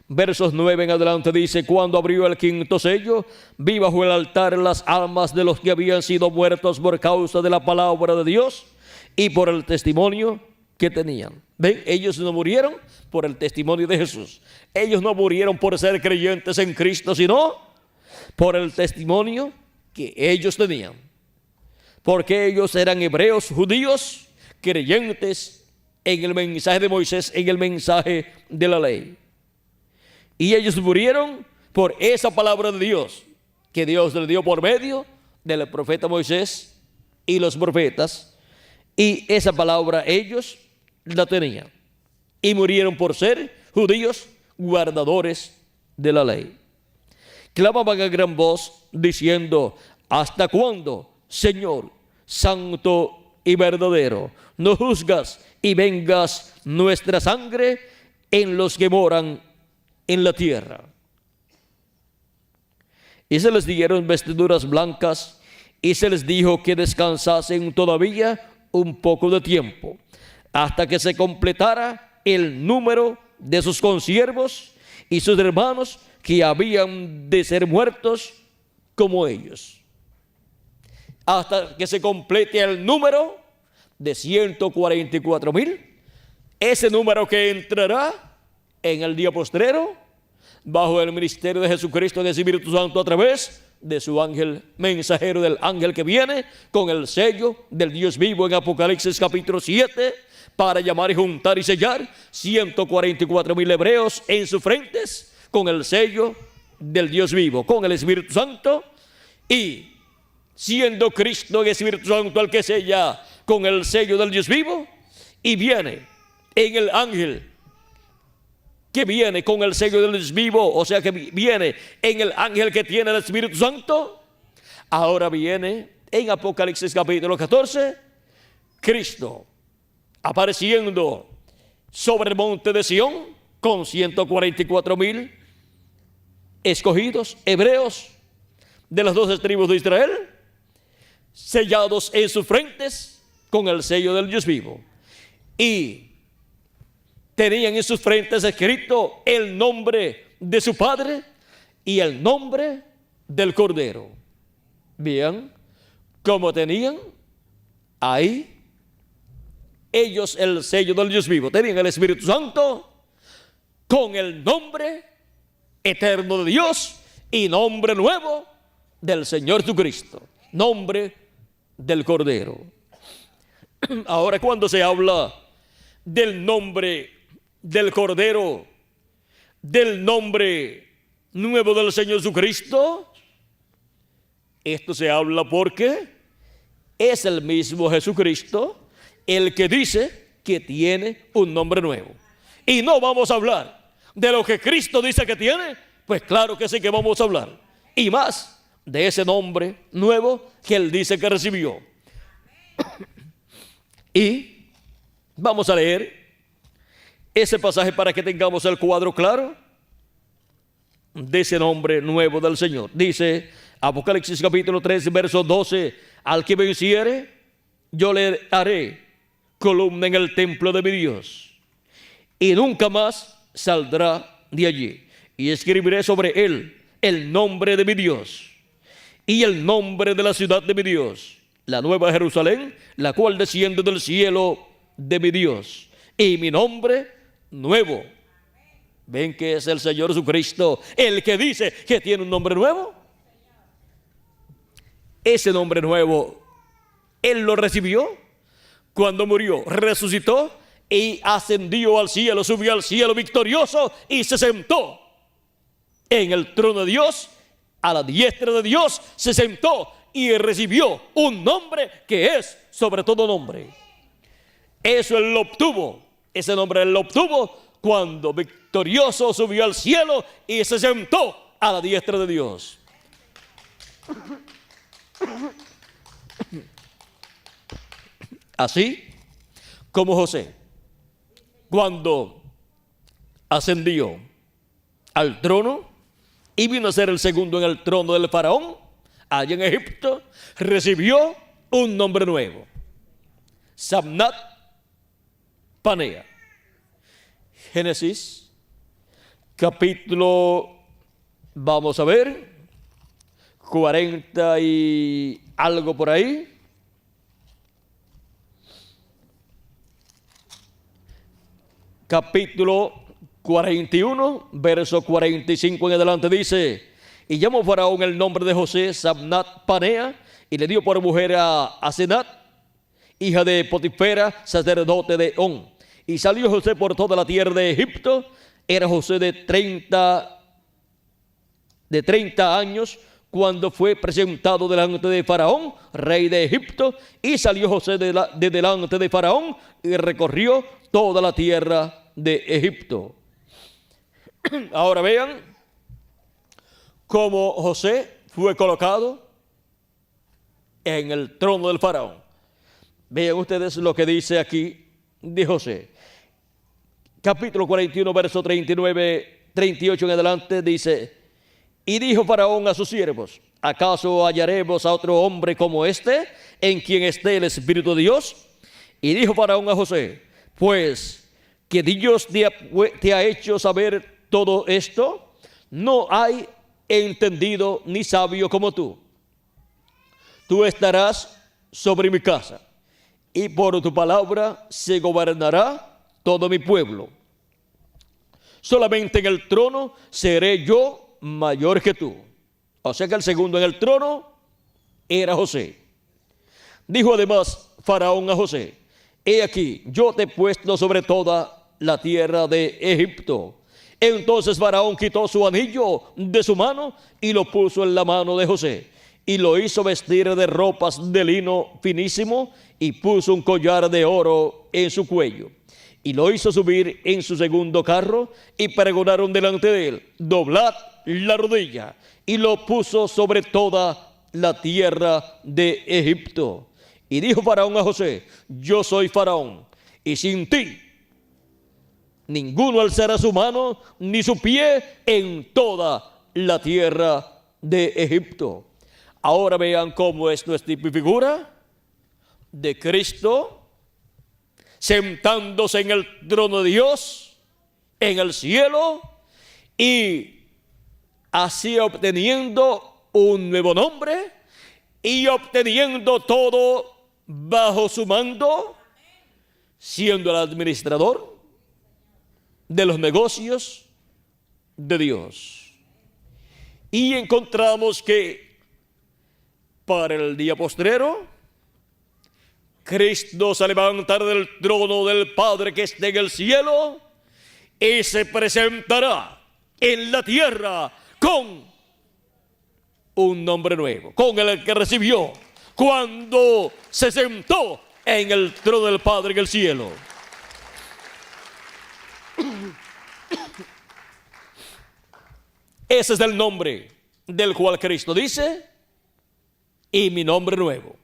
versos 9 en adelante dice: cuando abrió el quinto sello, vi bajo el altar las almas de los que habían sido muertos por causa de la palabra de Dios y por el testimonio que tenían. ¿Ven? Ellos no murieron por el testimonio de Jesús. Ellos no murieron por ser creyentes en Cristo, sino por el testimonio que ellos tenían. Porque ellos eran hebreos, judíos, creyentes en el mensaje de Moisés, en el mensaje de la ley. Y ellos murieron por esa palabra de Dios, que Dios le dio por medio del profeta Moisés y los profetas. Y esa palabra ellos la tenían. Y murieron por ser judíos, guardadores de la ley. Clamaban a gran voz diciendo: ¿hasta cuándo, Señor, santo y verdadero, no juzgas y vengas nuestra sangre en los que moran en la tierra. Y se les dieron vestiduras blancas y se les dijo que descansasen todavía un poco de tiempo, hasta que se completara el número de sus consiervos y sus hermanos que habían de ser muertos como ellos. Hasta que se complete el número de 144,000, ese número que entrará en el día postrero bajo el ministerio de Jesucristo en el Espíritu Santo a través de su ángel mensajero, del ángel que viene con el sello del Dios vivo en Apocalipsis capítulo 7, para llamar y juntar y sellar 144,000 hebreos en sus frentes con el sello del Dios vivo, con el Espíritu Santo, y siendo Cristo el Espíritu Santo el que sella con el sello del Dios vivo, y viene en el ángel que viene con el sello del Dios vivo, o sea que viene en el ángel que tiene el Espíritu Santo. Ahora viene en Apocalipsis capítulo 14, Cristo apareciendo sobre el monte de Sión con 144,000 escogidos, hebreos de las 12 tribus de Israel, sellados en sus frentes con el sello del Dios vivo. Y tenían en sus frentes escrito el nombre de su Padre y el nombre del Cordero. Vean cómo tenían ahí ellos el sello del Dios vivo. Tenían el Espíritu Santo con el nombre eterno de Dios y nombre nuevo del Señor Jesucristo, nombre del Cordero. Ahora, cuando se habla del nombre del Cordero, del nombre nuevo del Señor Jesucristo, esto se habla porque es el mismo Jesucristo el que dice que tiene un nombre nuevo. Y no vamos a hablar de lo que Cristo dice que tiene, pues claro que sí que vamos a hablar, y más de ese nombre nuevo que Él dice que recibió. Y vamos a leer ese pasaje para que tengamos el cuadro claro de ese nombre nuevo del Señor. Dice Apocalipsis capítulo 3, verso 12: al que venciere, yo le haré columna en el templo de mi Dios, y nunca más saldrá de allí. Y escribiré sobre él el nombre de mi Dios y el nombre de la ciudad de mi Dios, la nueva Jerusalén, la cual desciende del cielo de mi Dios, y mi nombre nuevo. ¿Ven que es el Señor Jesucristo el que dice que tiene un nombre nuevo? Ese nombre nuevo Él lo recibió cuando murió, resucitó y ascendió al cielo, subió al cielo victorioso y se sentó en el trono de Dios, a la diestra de Dios se sentó y recibió un nombre que es sobre todo nombre. Eso Él lo obtuvo, ese nombre Él lo obtuvo cuando victorioso subió al cielo y se sentó a la diestra de Dios. Así como José, cuando ascendió al trono y vino a ser el segundo en el trono del faraón allá en Egipto, recibió un nombre nuevo: Sabnat Panea. Génesis capítulo, vamos a ver, 40 y algo por ahí. Capítulo 41, verso 45 en adelante dice: y llamó Faraón el nombre de José Sabnat Panea, y le dio por mujer a Asenat, hija de Potifera, sacerdote de On. Y salió José por toda la tierra de Egipto. Era José de 30 años cuando fue presentado delante de Faraón, rey de Egipto. Y salió José de delante de Faraón y recorrió toda la tierra de Egipto. Ahora vean cómo José fue colocado en el trono del faraón. Vean ustedes lo que dice aquí de José. Capítulo 41, verso 39 38 en adelante dice: y dijo Faraón a sus siervos: ¿acaso hallaremos a otro hombre como este, en quien esté el Espíritu de Dios? Y dijo Faraón a José: pues que Dios te ha hecho saber todo esto, no hay entendido ni sabio como tú. Tú estarás sobre mi casa, y por tu palabra se gobernará todo mi pueblo. Solamente en el trono seré yo mayor que tú. O sea que el segundo en el trono era José. Dijo además Faraón a José: he aquí, yo te he puesto sobre toda la tierra de Egipto. Entonces Faraón quitó su anillo de su mano y lo puso en la mano de José, y lo hizo vestir de ropas de lino finísimo, y puso un collar de oro en su cuello, y lo hizo subir en su segundo carro, y pregonaron delante de él: doblad la rodilla. Y lo puso sobre toda la tierra de Egipto. Y dijo Faraón a José: yo soy Faraón, y sin ti ninguno alzará su mano ni su pie en toda la tierra de Egipto. Ahora vean cómo es nuestra figura de Cristo sentándose en el trono de Dios en el cielo, y así obteniendo un nuevo nombre y obteniendo todo bajo su mando, siendo el administrador de los negocios de Dios. Y encontramos que para el día postrero, Cristo se levantará del trono del Padre que está en el cielo y se presentará en la tierra con un nombre nuevo, con el que recibió cuando se sentó en el trono del Padre en el cielo. Ese es el nombre del cual Cristo dice: y mi nombre nuevo,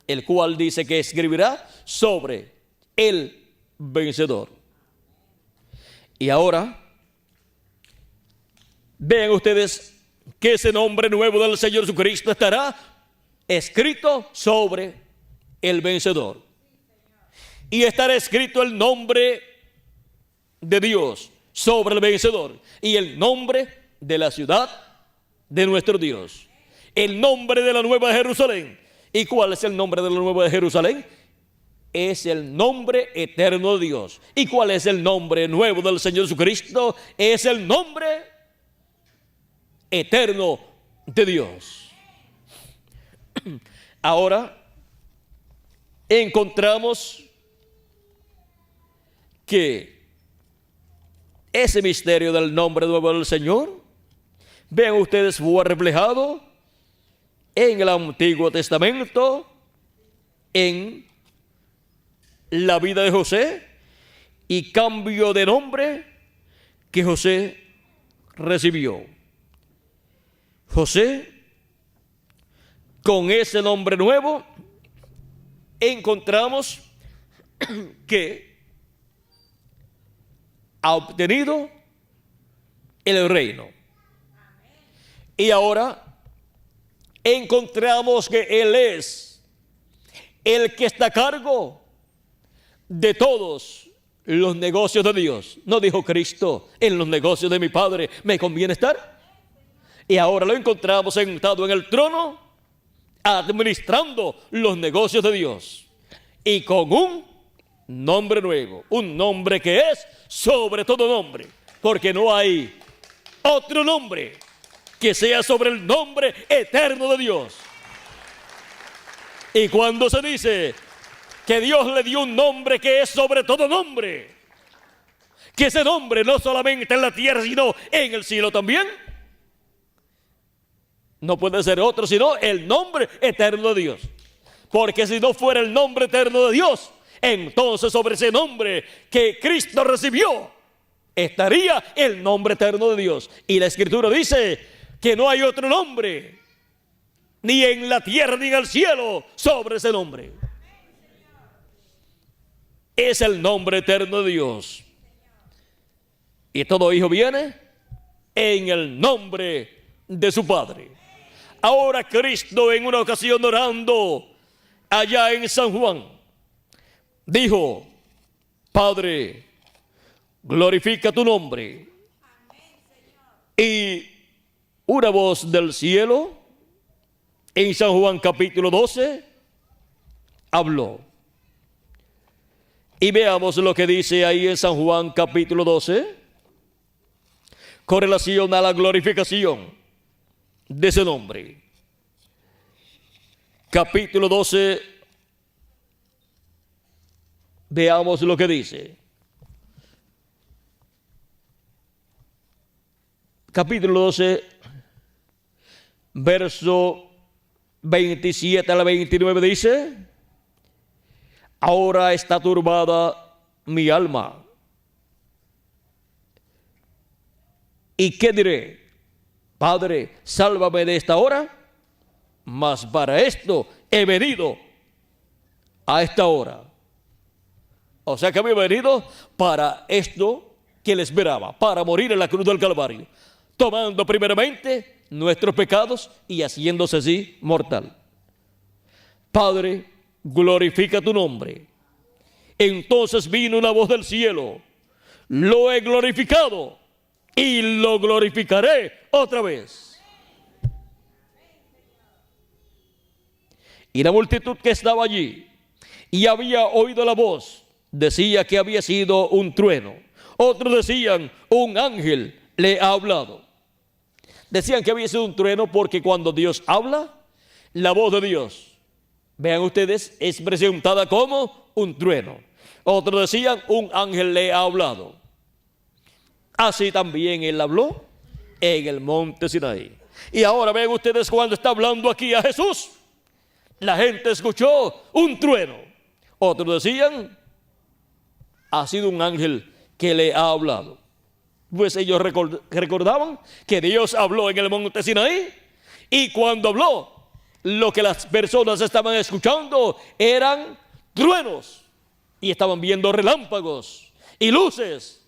el cual dice que escribirá sobre el vencedor. Y ahora vean ustedes que ese nombre nuevo del Señor Jesucristo estará escrito sobre el vencedor. Y estará escrito el nombre de Dios sobre el vencedor, y el nombre de la ciudad de nuestro Dios, el nombre de la Nueva Jerusalén. ¿Y cuál es el nombre de la Nueva Jerusalén? Es el nombre eterno de Dios. ¿Y cuál es el nombre nuevo del Señor Jesucristo? Es el nombre eterno de Dios. Ahora encontramos que ese misterio del nombre nuevo del Señor, vean ustedes, fue reflejado en el Antiguo Testamento, en la vida de José, y cambio de nombre que José recibió. José, con ese nombre nuevo, encontramos que ha obtenido el reino. Y ahora encontramos que Él es el que está a cargo de todos los negocios de Dios. ¿No dijo Cristo: en los negocios de mi Padre me conviene estar? Y ahora lo encontramos sentado en el trono, administrando los negocios de Dios, y con un nombre nuevo, un nombre que es sobre todo nombre, porque no hay otro nombre que sea sobre el nombre eterno de Dios. Y cuando se dice que Dios le dio un nombre que es sobre todo nombre, que ese nombre no solamente en la tierra sino en el cielo también, no puede ser otro sino el nombre eterno de Dios. Porque si no fuera el nombre eterno de Dios, entonces sobre ese nombre que Cristo recibió estaría el nombre eterno de Dios. Y la Escritura dice que no hay otro nombre, ni en la tierra ni en el cielo, sobre ese nombre. Es el nombre eterno de Dios. Y todo hijo viene en el nombre de su Padre. Ahora Cristo, en una ocasión orando allá en San Juan, dijo: Padre, glorifica tu nombre. Y una voz del cielo, en San Juan capítulo 12, habló. Y veamos lo que dice ahí en San Juan capítulo 12, con relación a la glorificación de ese nombre. Capítulo 12, veamos lo que dice. Capítulo 12, verso 27 al 29 dice: Ahora está turbada mi alma. ¿Y qué diré? Padre, sálvame de esta hora. Mas para esto he venido a esta hora. O sea que había venido para esto que le esperaba, para morir en la cruz del Calvario, tomando primeramente nuestros pecados y haciéndose así mortal. Padre, glorifica tu nombre. Entonces vino una voz del cielo: Lo he glorificado y lo glorificaré otra vez. Y la multitud que estaba allí y había oído la voz decía que había sido un trueno. Otros decían: un ángel le ha hablado. Decían que había sido un trueno porque cuando Dios habla, la voz de Dios, vean ustedes, es presentada como un trueno. Otros decían: un ángel le ha hablado. Así también él habló en el monte Sinaí. Y ahora ven ustedes, cuando está hablando aquí a Jesús, la gente escuchó un trueno. Otros decían: ha sido un ángel que le ha hablado. Pues ellos recordaban que Dios habló en el monte Sinaí, y cuando habló, lo que las personas estaban escuchando eran truenos, y estaban viendo relámpagos y luces,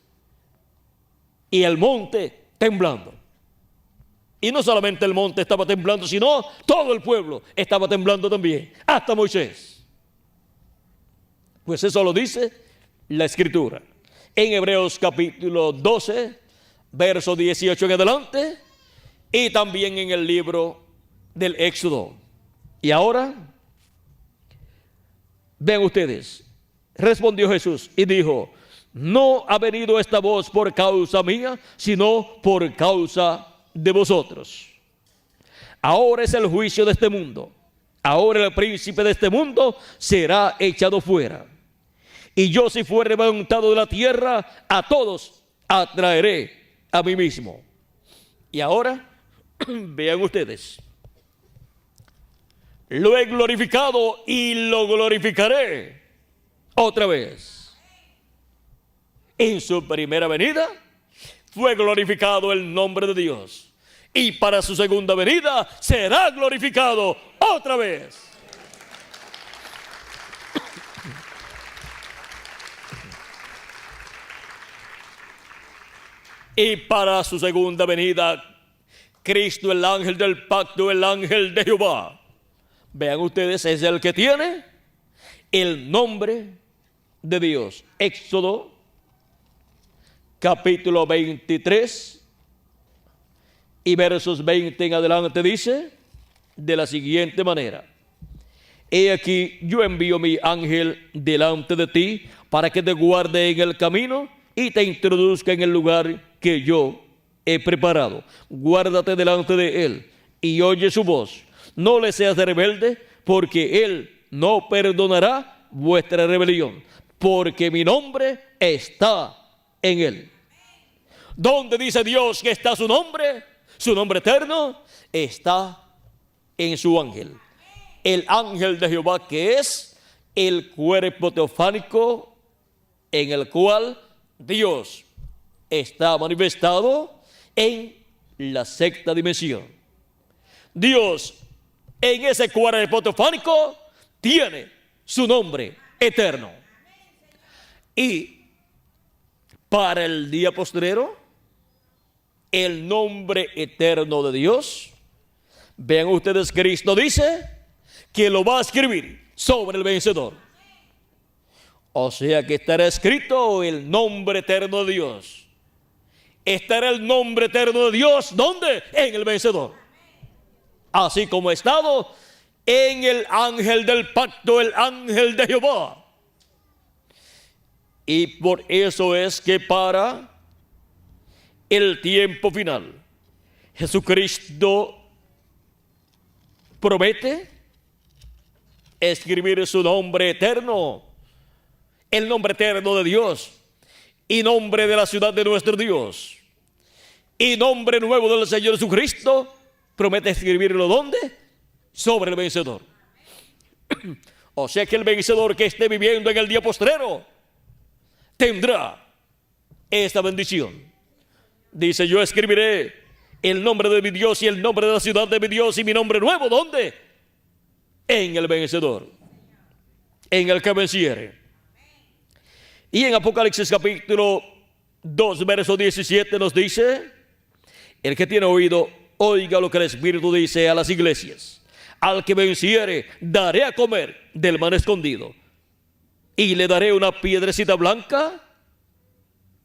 y el monte temblando. Y no solamente el monte estaba temblando, sino todo el pueblo estaba temblando también, hasta Moisés. Pues eso lo dice la Escritura en Hebreos capítulo 12, verso 18 en adelante, y también en el libro del Éxodo. Y ahora, ven ustedes, respondió Jesús y dijo: no ha venido esta voz por causa mía, sino por causa de vosotros. Ahora es el juicio de este mundo. Ahora el príncipe de este mundo será echado fuera. Y yo, si fuere levantado de la tierra, a todos atraeré a mí mismo. Y ahora, vean ustedes, lo he glorificado y lo glorificaré otra vez. En su primera venida fue glorificado el nombre de Dios, y para su segunda venida será glorificado otra vez. Y para su segunda venida, Cristo, el ángel del pacto, el ángel de Jehová, vean ustedes, es el que tiene el nombre de Dios. Éxodo capítulo 23 y versos 20 en adelante dice de la siguiente manera: he aquí, yo envío mi ángel delante de ti para que te guarde en el camino y te introduzca en el lugar que yo he preparado. Guárdate delante de él y oye su voz. No le seas rebelde, porque él no perdonará vuestra rebelión, porque mi nombre está en él. ¿Dónde dice Dios que está su nombre? Su nombre eterno está en su ángel. El ángel de Jehová, que es el cuerpo teofánico en el cual Dios está manifestado en la sexta dimensión. Dios en ese cuerpo teofánico tiene su nombre eterno. Y para el día postrero, el nombre eterno de Dios, vean ustedes, Cristo dice que lo va a escribir sobre el vencedor. O sea que estará escrito el nombre eterno de Dios. Estará el nombre eterno de Dios, ¿dónde? En el vencedor. Así como ha estado en el ángel del pacto, el ángel de Jehová. Y por eso es que para el tiempo final, Jesucristo promete escribir su nombre eterno, el nombre eterno de Dios, y nombre de la ciudad de nuestro Dios, y nombre nuevo del Señor Jesucristo. Promete escribirlo ¿dónde? Sobre el vencedor. O sea que el vencedor que esté viviendo en el día postrero tendrá esta bendición. Dice: yo escribiré el nombre de mi Dios y el nombre de la ciudad de mi Dios y mi nombre nuevo, ¿dónde? En el vencedor, en el que venciere. Y en Apocalipsis capítulo 2, verso 17 nos dice: el que tiene oído, oiga lo que el Espíritu dice a las iglesias. Al que venciere, daré a comer del maná escondido, y le daré una piedrecita blanca,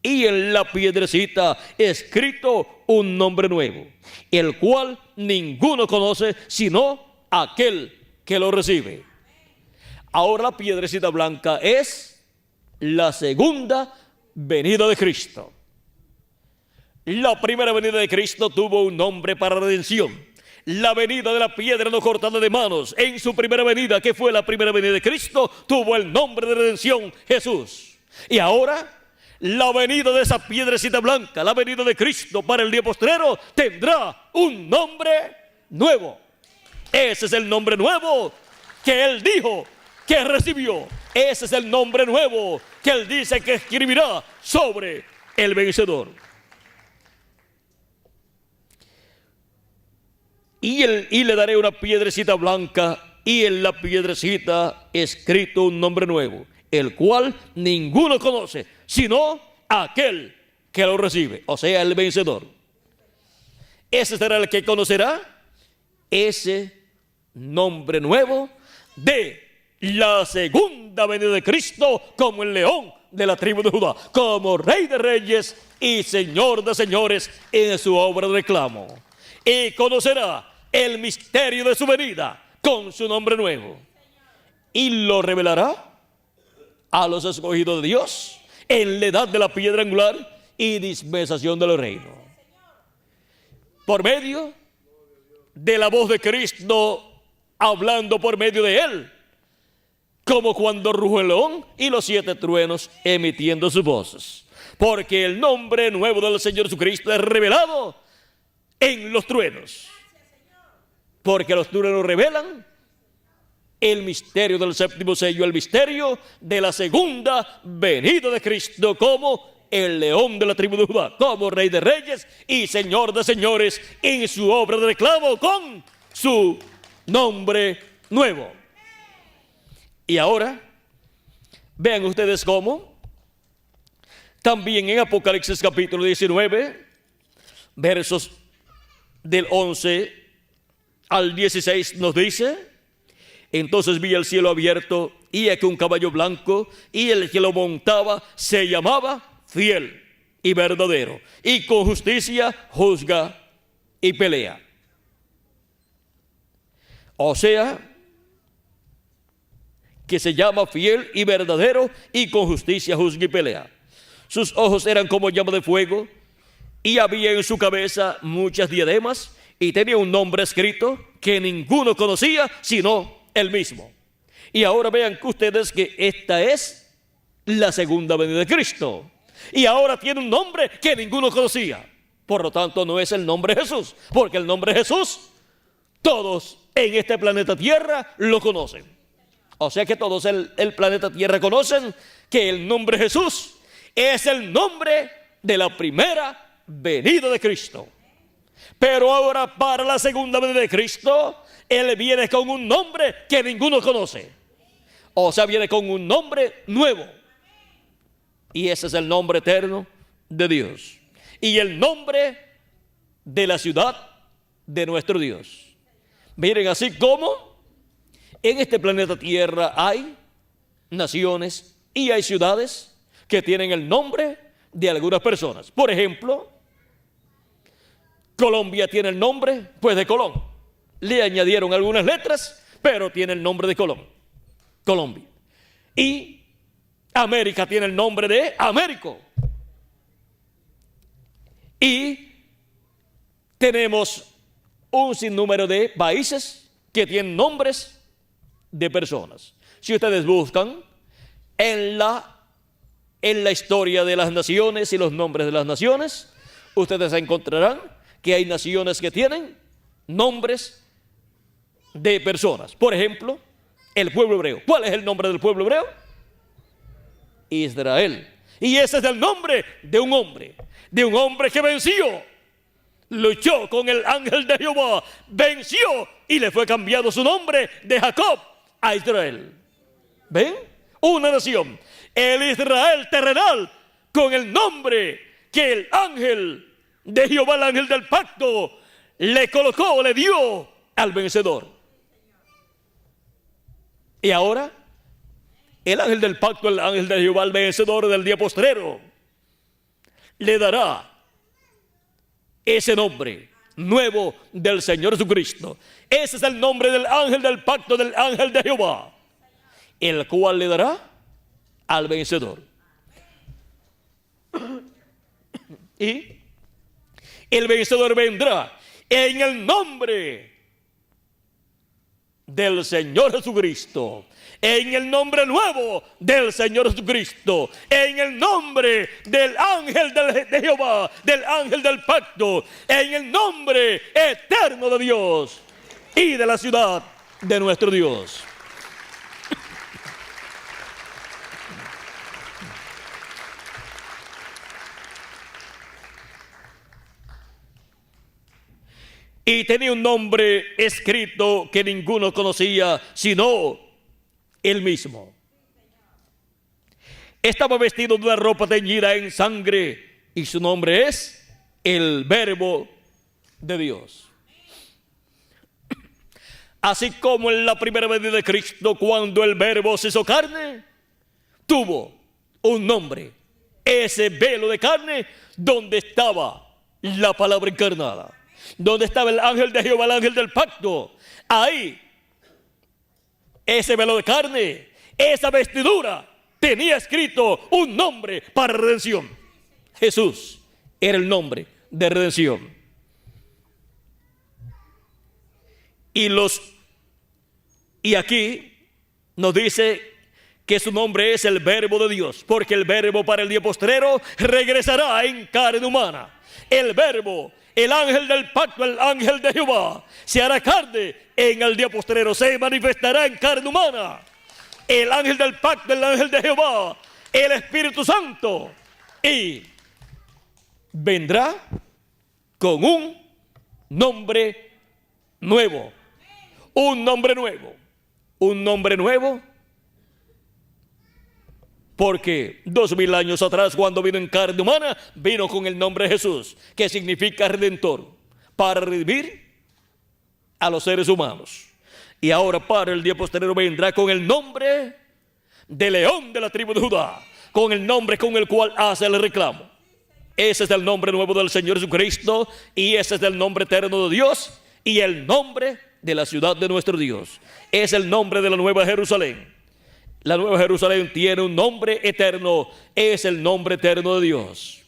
y en la piedrecita escrito un nombre nuevo, el cual ninguno conoce sino aquel que lo recibe. Ahora la piedrecita blanca es la segunda venida de Cristo. La primera venida de Cristo tuvo un nombre para redención. La venida de la piedra no cortada de manos, en su primera venida, que fue la primera venida de Cristo, tuvo el nombre de redención, Jesús. Y ahora, la venida de esa piedrecita blanca, la venida de Cristo para el día postrero, tendrá un nombre nuevo. Ese es el nombre nuevo que Él dijo que recibió. Ese es el nombre nuevo que Él dice que escribirá sobre el vencedor. Y le daré una piedrecita blanca, y en la piedrecita escrito un nombre nuevo, el cual ninguno conoce, sino aquel que lo recibe, o sea, el vencedor. Ese será el que conocerá ese nombre nuevo de la segunda venida de Cristo, como el león de la tribu de Judá, como Rey de reyes y Señor de señores en su obra de reclamo. Y conocerá el misterio de su venida con su nombre nuevo, y lo revelará a los escogidos de Dios en la edad de la piedra angular y dispensación del reino, por medio de la voz de Cristo, hablando por medio de Él, como cuando ruge el león y los 7 truenos emitiendo sus voces. Porque el nombre nuevo del Señor Jesucristo es revelado en los truenos. Porque los truenos revelan el misterio del séptimo sello, el misterio de la segunda venida de Cristo como el león de la tribu de Judá, como Rey de reyes y Señor de señores en su obra de reclamo con su nombre nuevo. Y ahora, vean ustedes cómo también en Apocalipsis capítulo 19, versos del 11 al 16 nos dice: entonces vi el cielo abierto, y aquí un caballo blanco, y el que lo montaba se llamaba Fiel y Verdadero, y con justicia juzga y pelea. O sea, que se llama Fiel y Verdadero, y con justicia juzga y pelea. Sus ojos eran como llama de fuego, y había en su cabeza muchas diademas, y tenía un nombre escrito que ninguno conocía sino él mismo. Y ahora vean ustedes que esta es la segunda venida de Cristo. Y ahora tiene un nombre que ninguno conocía. Por lo tanto, no es el nombre Jesús, porque el nombre Jesús, todos en este planeta Tierra lo conocen. O sea que todos el planeta Tierra conocen que el nombre Jesús es el nombre de la primera venida de Cristo. Pero ahora, para la segunda venida de Cristo, Él viene con un nombre que ninguno conoce. O sea, viene con un nombre nuevo. Y ese es el nombre eterno de Dios. Y el nombre de la ciudad de nuestro Dios. Miren, así como en este planeta Tierra hay naciones y hay ciudades que tienen el nombre de algunas personas. Por ejemplo, Colombia tiene el nombre, pues, de Colón. Le añadieron algunas letras, pero tiene el nombre de Colón, Colombia. Y América tiene el nombre de Américo. Y tenemos un sinnúmero de países que tienen nombres de personas. Si ustedes buscan en la historia de las naciones y los nombres de las naciones, ustedes encontrarán que hay naciones que tienen nombres de personas. Por ejemplo, el pueblo hebreo. ¿Cuál es el nombre del pueblo hebreo? Israel. Y ese es el nombre de un hombre que venció, luchó con el ángel de Jehová, venció y le fue cambiado su nombre de Jacob a Israel. ¿Ven? Una nación, el Israel terrenal, con el nombre que el ángel de Jehová, el ángel del pacto, le colocó, le dio al vencedor. Y ahora, el ángel del pacto, el ángel de Jehová, el vencedor del día postrero, le dará ese nombre nuevo del Señor Jesucristo. Ese es el nombre del ángel del pacto, del ángel de Jehová, el cual le dará al vencedor. Y el vencedor vendrá en el nombre del Señor Jesucristo, en el nombre nuevo del Señor Jesucristo, en el nombre del ángel de Jehová, del ángel del pacto, en el nombre eterno de Dios y de la ciudad de nuestro Dios. Y tenía un nombre escrito que ninguno conocía sino él mismo. Estaba vestido de una ropa teñida en sangre y su nombre es el Verbo de Dios. Así como en la primera venida de Cristo, cuando el Verbo se hizo carne, tuvo un nombre. Ese velo de carne donde estaba la palabra encarnada, donde estaba el ángel de Jehová, el ángel del pacto. Ahí, ese velo de carne, esa vestidura, tenía escrito un nombre para redención. Jesús era el nombre de redención. Y aquí nos dice que su nombre es el Verbo de Dios, porque el Verbo para el día postrero regresará en carne humana. El Verbo, el ángel del pacto, el ángel de Jehová, se hará carne en el día postrero, se manifestará en carne humana. El ángel del pacto, el ángel de Jehová, el Espíritu Santo, y vendrá con un nombre nuevo. Un nombre nuevo. Un nombre nuevo. Porque 2000 años atrás, cuando vino en carne humana, vino con el nombre de Jesús, que significa redentor, para redimir a los seres humanos. Y ahora para el día posterior vendrá con el nombre de León de la tribu de Judá, con el nombre con el cual hace el reclamo. Ese es el nombre nuevo del Señor Jesucristo, y ese es el nombre eterno de Dios, y el nombre de la ciudad de nuestro Dios. Es el nombre de la Nueva Jerusalén. La Nueva Jerusalén tiene un nombre eterno, es el nombre eterno de Dios.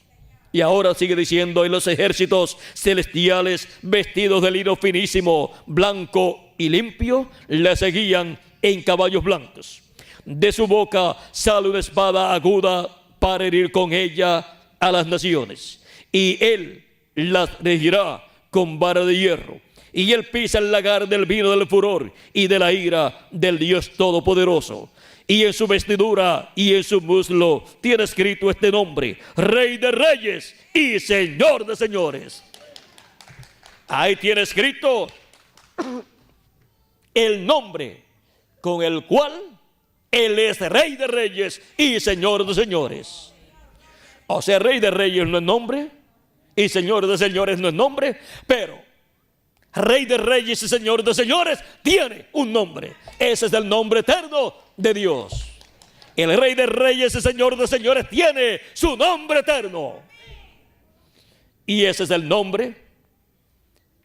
Y ahora sigue diciendo: en los ejércitos celestiales, vestidos de lino finísimo, blanco y limpio, le seguían en caballos blancos. De su boca sale una espada aguda para herir con ella a las naciones. Y él las regirá con vara de hierro. Y él pisa el lagar del vino del furor y de la ira del Dios Todopoderoso. Y en su vestidura y en su muslo tiene escrito este nombre: Rey de Reyes y Señor de Señores. Ahí tiene escrito el nombre con el cual Él es Rey de Reyes y Señor de Señores. O sea, Rey de Reyes no es nombre, y Señor de señores no es nombre, pero Rey de reyes y Señor de señores tiene un nombre. Ese es el nombre eterno de Dios. El Rey de reyes y Señor de señores tiene su nombre eterno. Y ese es el nombre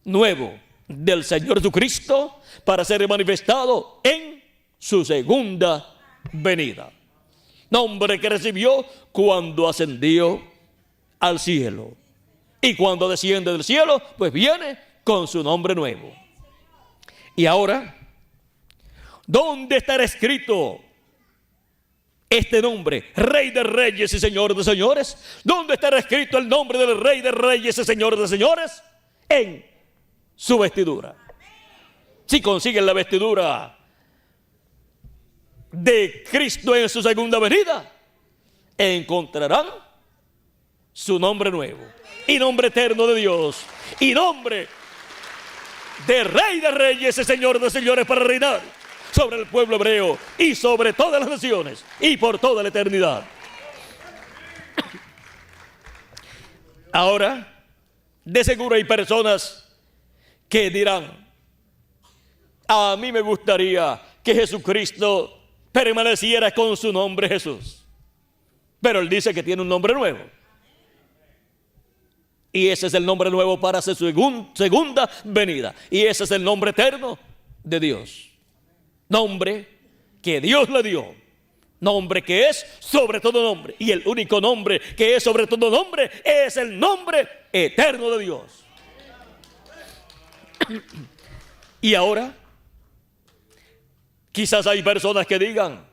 nuevo del Señor Jesucristo para ser manifestado en su segunda venida. Nombre que recibió cuando ascendió al cielo. Y cuando desciende del cielo, pues viene con su nombre nuevo. Y ahora, ¿dónde estará escrito este nombre, Rey de reyes y Señor de señores? ¿Dónde estará escrito el nombre del Rey de reyes y Señor de señores? En su vestidura. Si consiguen la vestidura de Cristo en su segunda venida, encontrarán su nombre nuevo y nombre eterno de Dios y nombre de Rey de reyes y Señor de señores para reinar sobre el pueblo hebreo y sobre todas las naciones y por toda la eternidad. Ahora, de seguro hay personas que dirán: a mí me gustaría que Jesucristo permaneciera con su nombre Jesús, pero Él dice que tiene un nombre nuevo. Y ese es el nombre nuevo para su segunda venida. Y ese es el nombre eterno de Dios. Nombre que Dios le dio. Nombre que es sobre todo nombre. Y el único nombre que es sobre todo nombre es el nombre eterno de Dios. Y ahora, quizás hay personas que digan: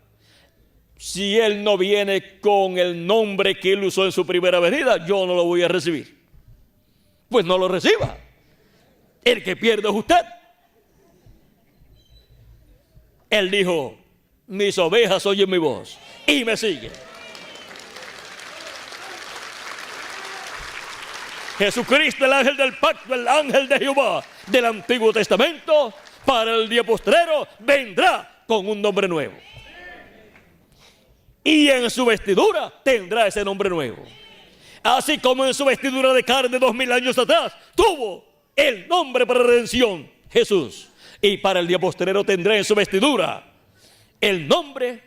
si Él no viene con el nombre que Él usó en su primera venida, yo no lo voy a recibir. Pues no lo reciba. El que pierde es usted. Él dijo: mis ovejas oyen mi voz y me siguen. Jesucristo, el ángel del pacto, el ángel de Jehová del Antiguo Testamento, para el día postrero vendrá con un nombre nuevo. Y en su vestidura tendrá ese nombre nuevo. Así como en su vestidura de carne 2000 años atrás tuvo el nombre para redención, Jesús. Y para el día postrero tendrá en su vestidura el nombre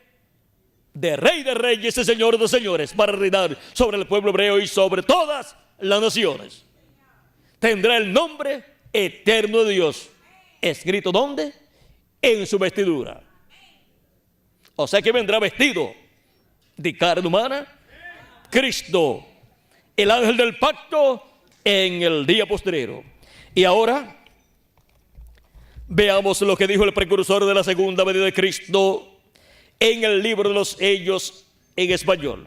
de Rey de reyes y Señor de señores para reinar sobre el pueblo hebreo y sobre todas las naciones. Tendrá el nombre eterno de Dios. ¿Escrito dónde? En su vestidura. O sea que vendrá vestido de carne humana Cristo, el ángel del pacto, en el día postrero. Y ahora veamos lo que dijo el precursor de la segunda venida de Cristo en el libro de los sellos en español.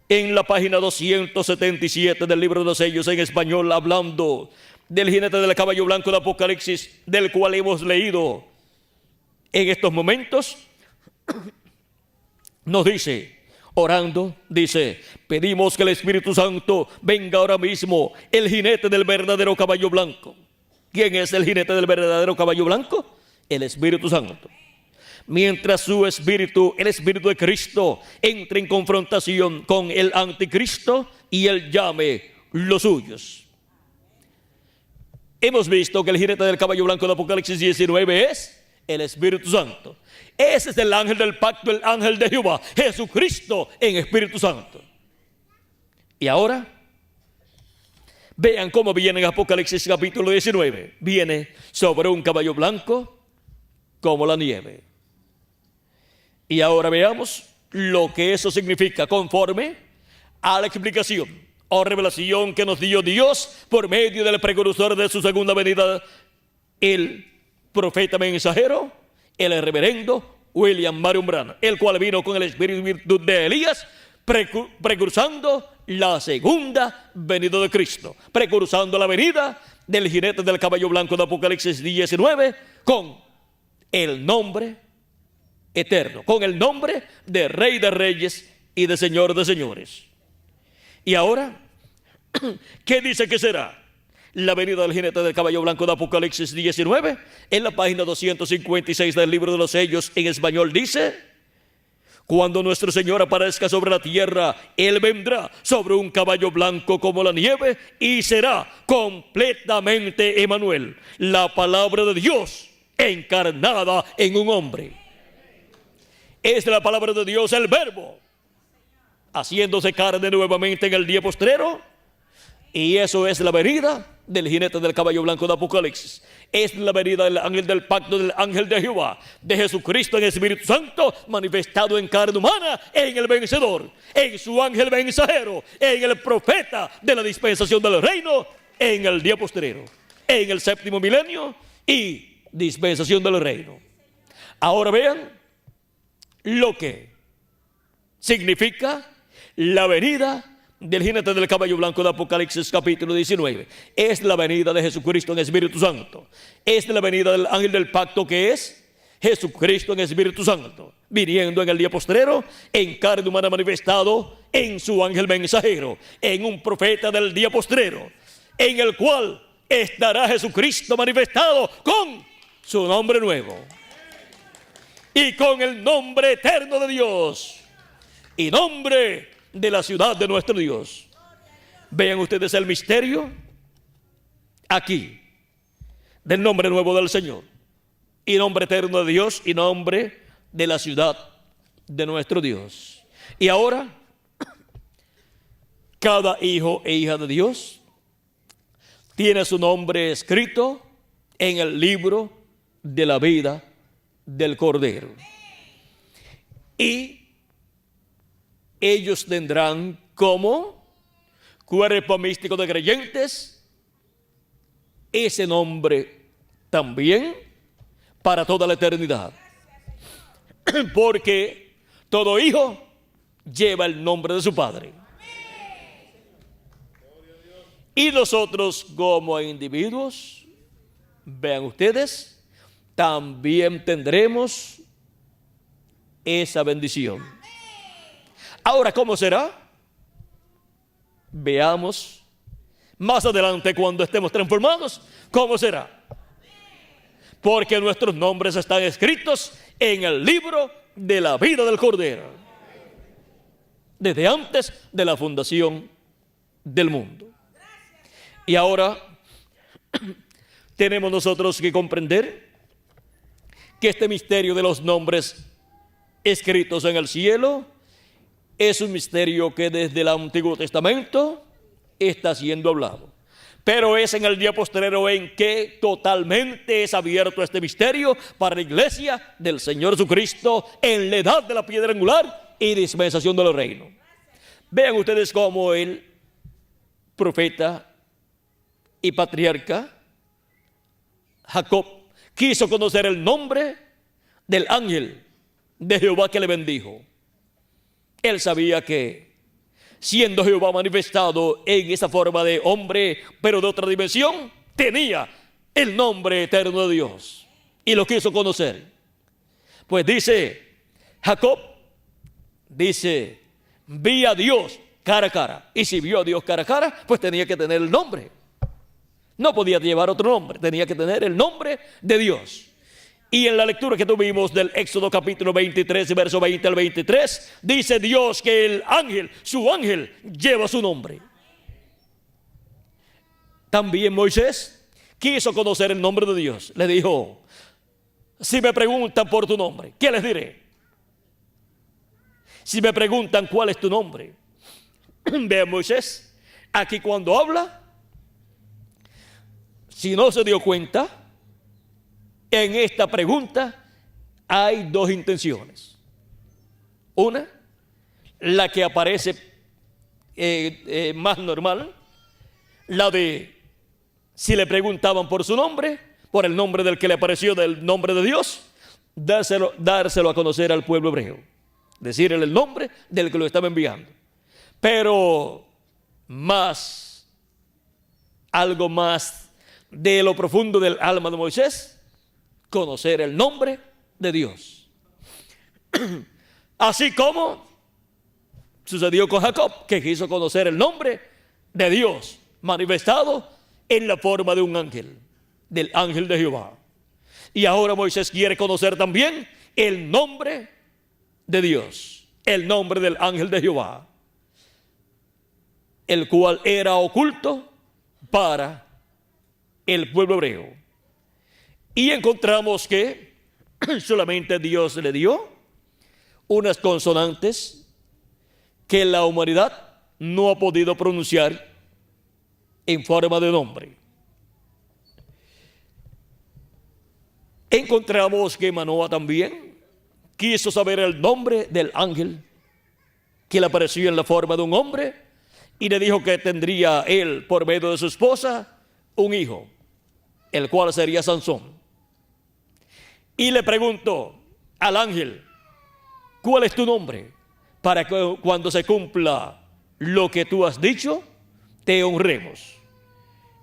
En la página 277 del libro de los sellos en español, hablando del jinete del caballo blanco de Apocalipsis, del cual hemos leído en estos momentos, nos dice, orando, dice: pedimos que el Espíritu Santo venga ahora mismo, el jinete del verdadero caballo blanco. ¿Quién es el jinete del verdadero caballo blanco? El Espíritu Santo. Mientras su espíritu, el Espíritu de Cristo, entre en confrontación con el anticristo y él llame los suyos. Hemos visto que el jinete del caballo blanco de Apocalipsis 19 es el Espíritu Santo. Ese es el ángel del pacto, el ángel de Jehová, Jesucristo en Espíritu Santo. Y ahora, vean cómo viene en Apocalipsis capítulo 19. Viene sobre un caballo blanco como la nieve. Y ahora veamos lo que eso significa conforme a la explicación o revelación que nos dio Dios por medio del precursor de su segunda venida, el profeta mensajero, el reverendo William Marion Branham, el cual vino con el espíritu y virtud de Elías, precursando la segunda venida de Cristo, precursando la venida del jinete del caballo blanco de Apocalipsis 19 con el nombre eterno, con el nombre de Rey de reyes y de Señor de señores. Y ahora, ¿qué dice que será la venida del jinete del caballo blanco de Apocalipsis 19? En la página 256 del libro de los sellos en español dice: Cuando nuestro Señor aparezca sobre la tierra, Él vendrá sobre un caballo blanco como la nieve y será completamente Emmanuel, la palabra de Dios encarnada en un hombre. Es la palabra de Dios el Verbo, haciéndose carne nuevamente en el día postrero. Y eso es la venida del jinete del caballo blanco de Apocalipsis. Es la venida del ángel del pacto, del ángel de Jehová, de Jesucristo en el Espíritu Santo, manifestado en carne humana, en el vencedor, en su ángel mensajero, en el profeta de la dispensación del reino, en el día postrero, en el séptimo milenio y dispensación del reino. Ahora vean lo que significa la venida del jinete del caballo blanco de Apocalipsis capítulo 19. Es la venida de Jesucristo en Espíritu Santo. Es la venida del ángel del pacto, que es Jesucristo en Espíritu Santo, viniendo en el día postrero, en carne humana, manifestado en su ángel mensajero, en un profeta del día postrero, en el cual estará Jesucristo manifestado con su nombre nuevo y con el nombre eterno de Dios y nombre de la ciudad de nuestro Dios. Vean ustedes el misterio aquí del nombre nuevo del Señor y nombre eterno de Dios y nombre de la ciudad de nuestro Dios. Y ahora cada hijo e hija de Dios tiene su nombre escrito en el libro de la vida del Cordero. Y ellos tendrán como cuerpo místico de creyentes ese nombre también para toda la eternidad. Porque todo hijo lleva el nombre de su padre. Y nosotros como individuos, vean ustedes, también tendremos esa bendición. Ahora, ¿cómo será? Veamos más adelante cuando estemos transformados, ¿cómo será? Porque nuestros nombres están escritos en el libro de la vida del Cordero, desde antes de la fundación del mundo. Y ahora tenemos nosotros que comprender que este misterio de los nombres escritos en el cielo es un misterio que desde el Antiguo Testamento está siendo hablado. Pero es en el día postrero en que totalmente es abierto este misterio para la iglesia del Señor Jesucristo en la edad de la piedra angular y dispensación del reino. Vean ustedes cómo el profeta y patriarca Jacob quiso conocer el nombre del ángel de Jehová que le bendijo. Él sabía que, siendo Jehová manifestado en esa forma de hombre, pero de otra dimensión, tenía el nombre eterno de Dios y lo quiso conocer. Pues dice Jacob, dice, vi a Dios cara a cara. Y si vio a Dios cara a cara, pues tenía que tener el nombre. No podía llevar otro nombre, tenía que tener el nombre de Dios. Y en la lectura que tuvimos del Éxodo capítulo 23, verso 20 al 23, dice Dios que el ángel, su ángel, lleva su nombre. También Moisés quiso conocer el nombre de Dios. Le dijo, si me preguntan por tu nombre, ¿qué les diré? Si me preguntan cuál es tu nombre. Vean Moisés, aquí cuando habla, si no se dio cuenta, en esta pregunta hay dos intenciones. Una, la que aparece más normal, la de si le preguntaban por su nombre, por el nombre del que le apareció, del nombre de Dios, dárselo a conocer al pueblo hebreo, decirle el nombre del que lo estaba enviando. Pero más, algo más de lo profundo del alma de Moisés, conocer el nombre de Dios. Así como sucedió con Jacob, que quiso conocer el nombre de Dios manifestado en la forma de un ángel, del ángel de Jehová. Y ahora Moisés quiere conocer también el nombre de Dios, el nombre del ángel de Jehová, el cual era oculto para el pueblo hebreo. Y encontramos que solamente Dios le dio unas consonantes que la humanidad no ha podido pronunciar en forma de nombre. Encontramos que Manoah también quiso saber el nombre del ángel que le apareció en la forma de un hombre y le dijo que tendría él, por medio de su esposa, un hijo, el cual sería Sansón. Y le preguntó al ángel: ¿cuál es tu nombre? Para que cuando se cumpla lo que tú has dicho, te honremos.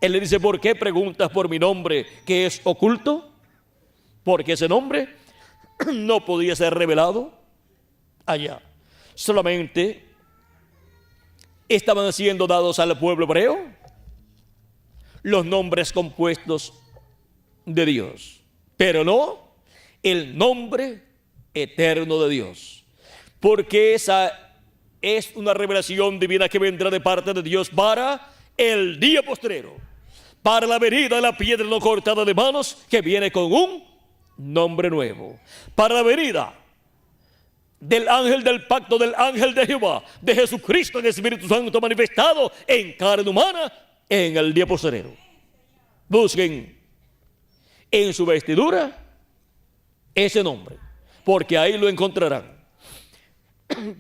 Él le dice: ¿por qué preguntas por mi nombre que es oculto? Porque ese nombre no podía ser revelado allá. Solamente estaban siendo dados al pueblo hebreo los nombres compuestos de Dios, pero no el nombre eterno de Dios, porque esa es una revelación divina que vendrá de parte de Dios para el día postrero, para la venida de la piedra no cortada de manos, que viene con un nombre nuevo, para la venida del ángel del pacto, del ángel de Jehová, de Jesucristo en Espíritu Santo manifestado en carne humana en el día postrero. Busquen en su vestidura ese nombre, porque ahí lo encontrarán.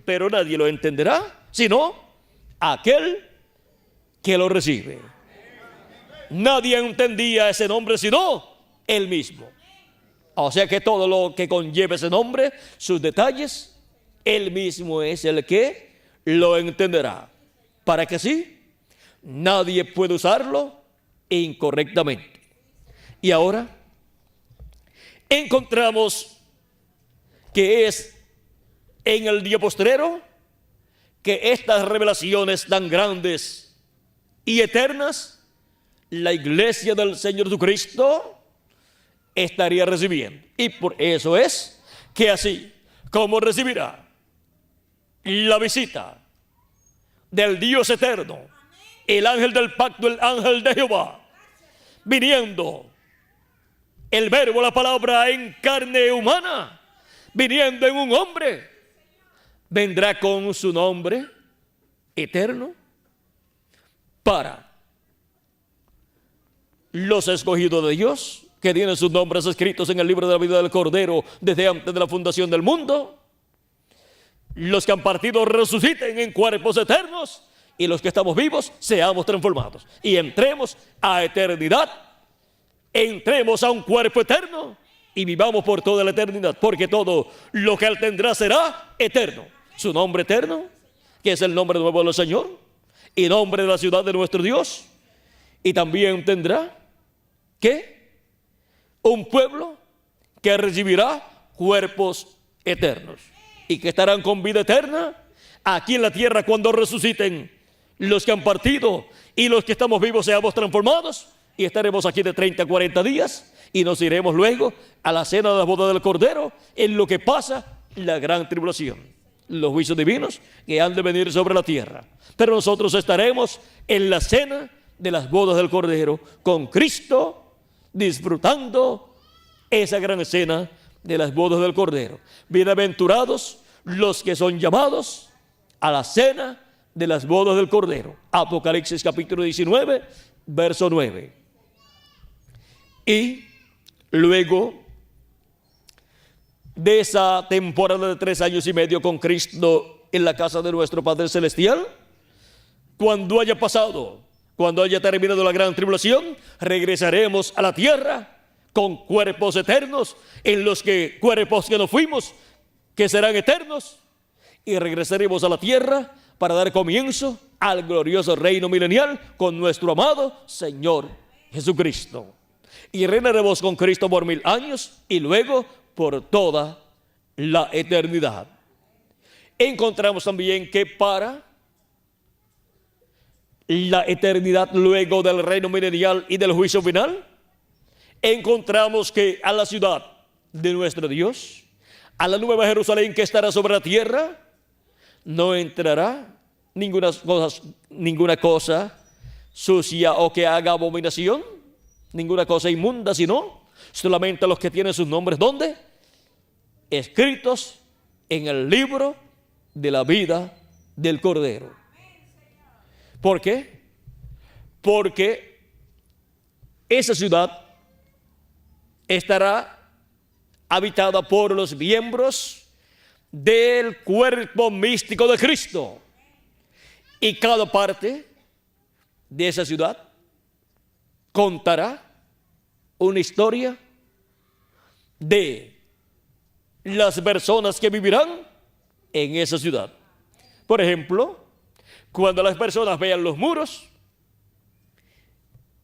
Pero nadie lo entenderá sino aquel que lo recibe. Nadie entendía ese nombre sino él mismo. O sea que todo lo que conlleva ese nombre, sus detalles, él mismo es el que lo entenderá. Para que sí, nadie puede usarlo incorrectamente. Y ahora encontramos que es en el día postrero que estas revelaciones tan grandes y eternas, la iglesia del Señor Jesucristo estaría recibiendo. Y por eso es que así como recibirá la visita del Dios eterno, el ángel del pacto, el ángel de Jehová, viniendo, el verbo, la palabra en carne humana, viniendo en un hombre, vendrá con su nombre eterno para los escogidos de Dios, que tienen sus nombres escritos en el libro de la vida del Cordero desde antes de la fundación del mundo. Los que han partido resuciten en cuerpos eternos, y los que estamos vivos seamos transformados y entremos a eternidad, entremos a un cuerpo eterno y vivamos por toda la eternidad, porque todo lo que él tendrá será eterno. Su nombre eterno, que es el nombre nuevo del Señor y nombre de la ciudad de nuestro Dios, y también tendrá que un pueblo que recibirá cuerpos eternos y que estarán con vida eterna aquí en la tierra cuando resuciten los que han partido, y los que estamos vivos seamos transformados y estaremos aquí de 30 a 40 días y nos iremos luego a la cena de la boda del Cordero, en lo que pasa la gran tribulación, los juicios divinos que han de venir sobre la tierra. Pero nosotros estaremos en la cena de las bodas del Cordero con Cristo, disfrutando esa gran escena de las bodas del Cordero. Bienaventurados los que son llamados a la cena de las bodas del Cordero. Apocalipsis capítulo 19, verso 9. Y luego de esa temporada de 3 años y medio con Cristo en la casa de nuestro Padre Celestial, cuando haya pasado, cuando haya terminado la gran tribulación, regresaremos a la tierra con cuerpos eternos, en los que cuerpos que no fuimos, que serán eternos, y regresaremos a la tierra para dar comienzo al glorioso reino milenial con nuestro amado Señor Jesucristo. Y reinaremos con Cristo por 1000 años y luego por toda la eternidad. Encontramos también que para la eternidad, luego del reino milenial y del juicio final, encontramos que a la ciudad de nuestro Dios, a la nueva Jerusalén que estará sobre la tierra, no entrará ninguna cosa sucia o que haga abominación, ninguna cosa inmunda, sino solamente los que tienen sus nombres, ¿dónde? Escritos en el libro de la vida del Cordero. ¿Por qué? Porque esa ciudad estará habitada por los miembros del cuerpo místico de Cristo. Y cada parte de esa ciudad contará una historia de las personas que vivirán en esa ciudad. Por ejemplo, cuando las personas vean los muros,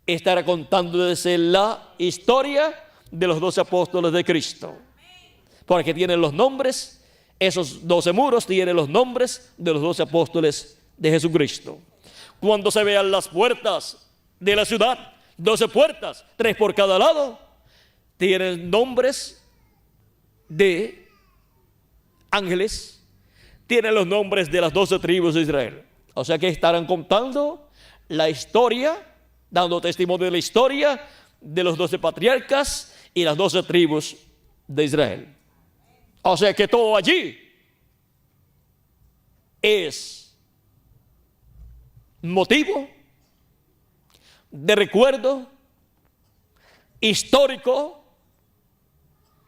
estará contándose la historia de los 12 apóstoles de Cristo, porque tienen los nombres, esos 12 muros tienen los nombres de los 12 apóstoles de Jesucristo. Cuando se vean las puertas de la ciudad, 12 puertas, 3 por cada lado, tienen nombres de ángeles, tienen los nombres de las 12 tribus de Israel. O sea que estarán contando la historia, dando testimonio de la historia de los 12 patriarcas y las 12 tribus de Israel. O sea que todo allí es motivo de recuerdo histórico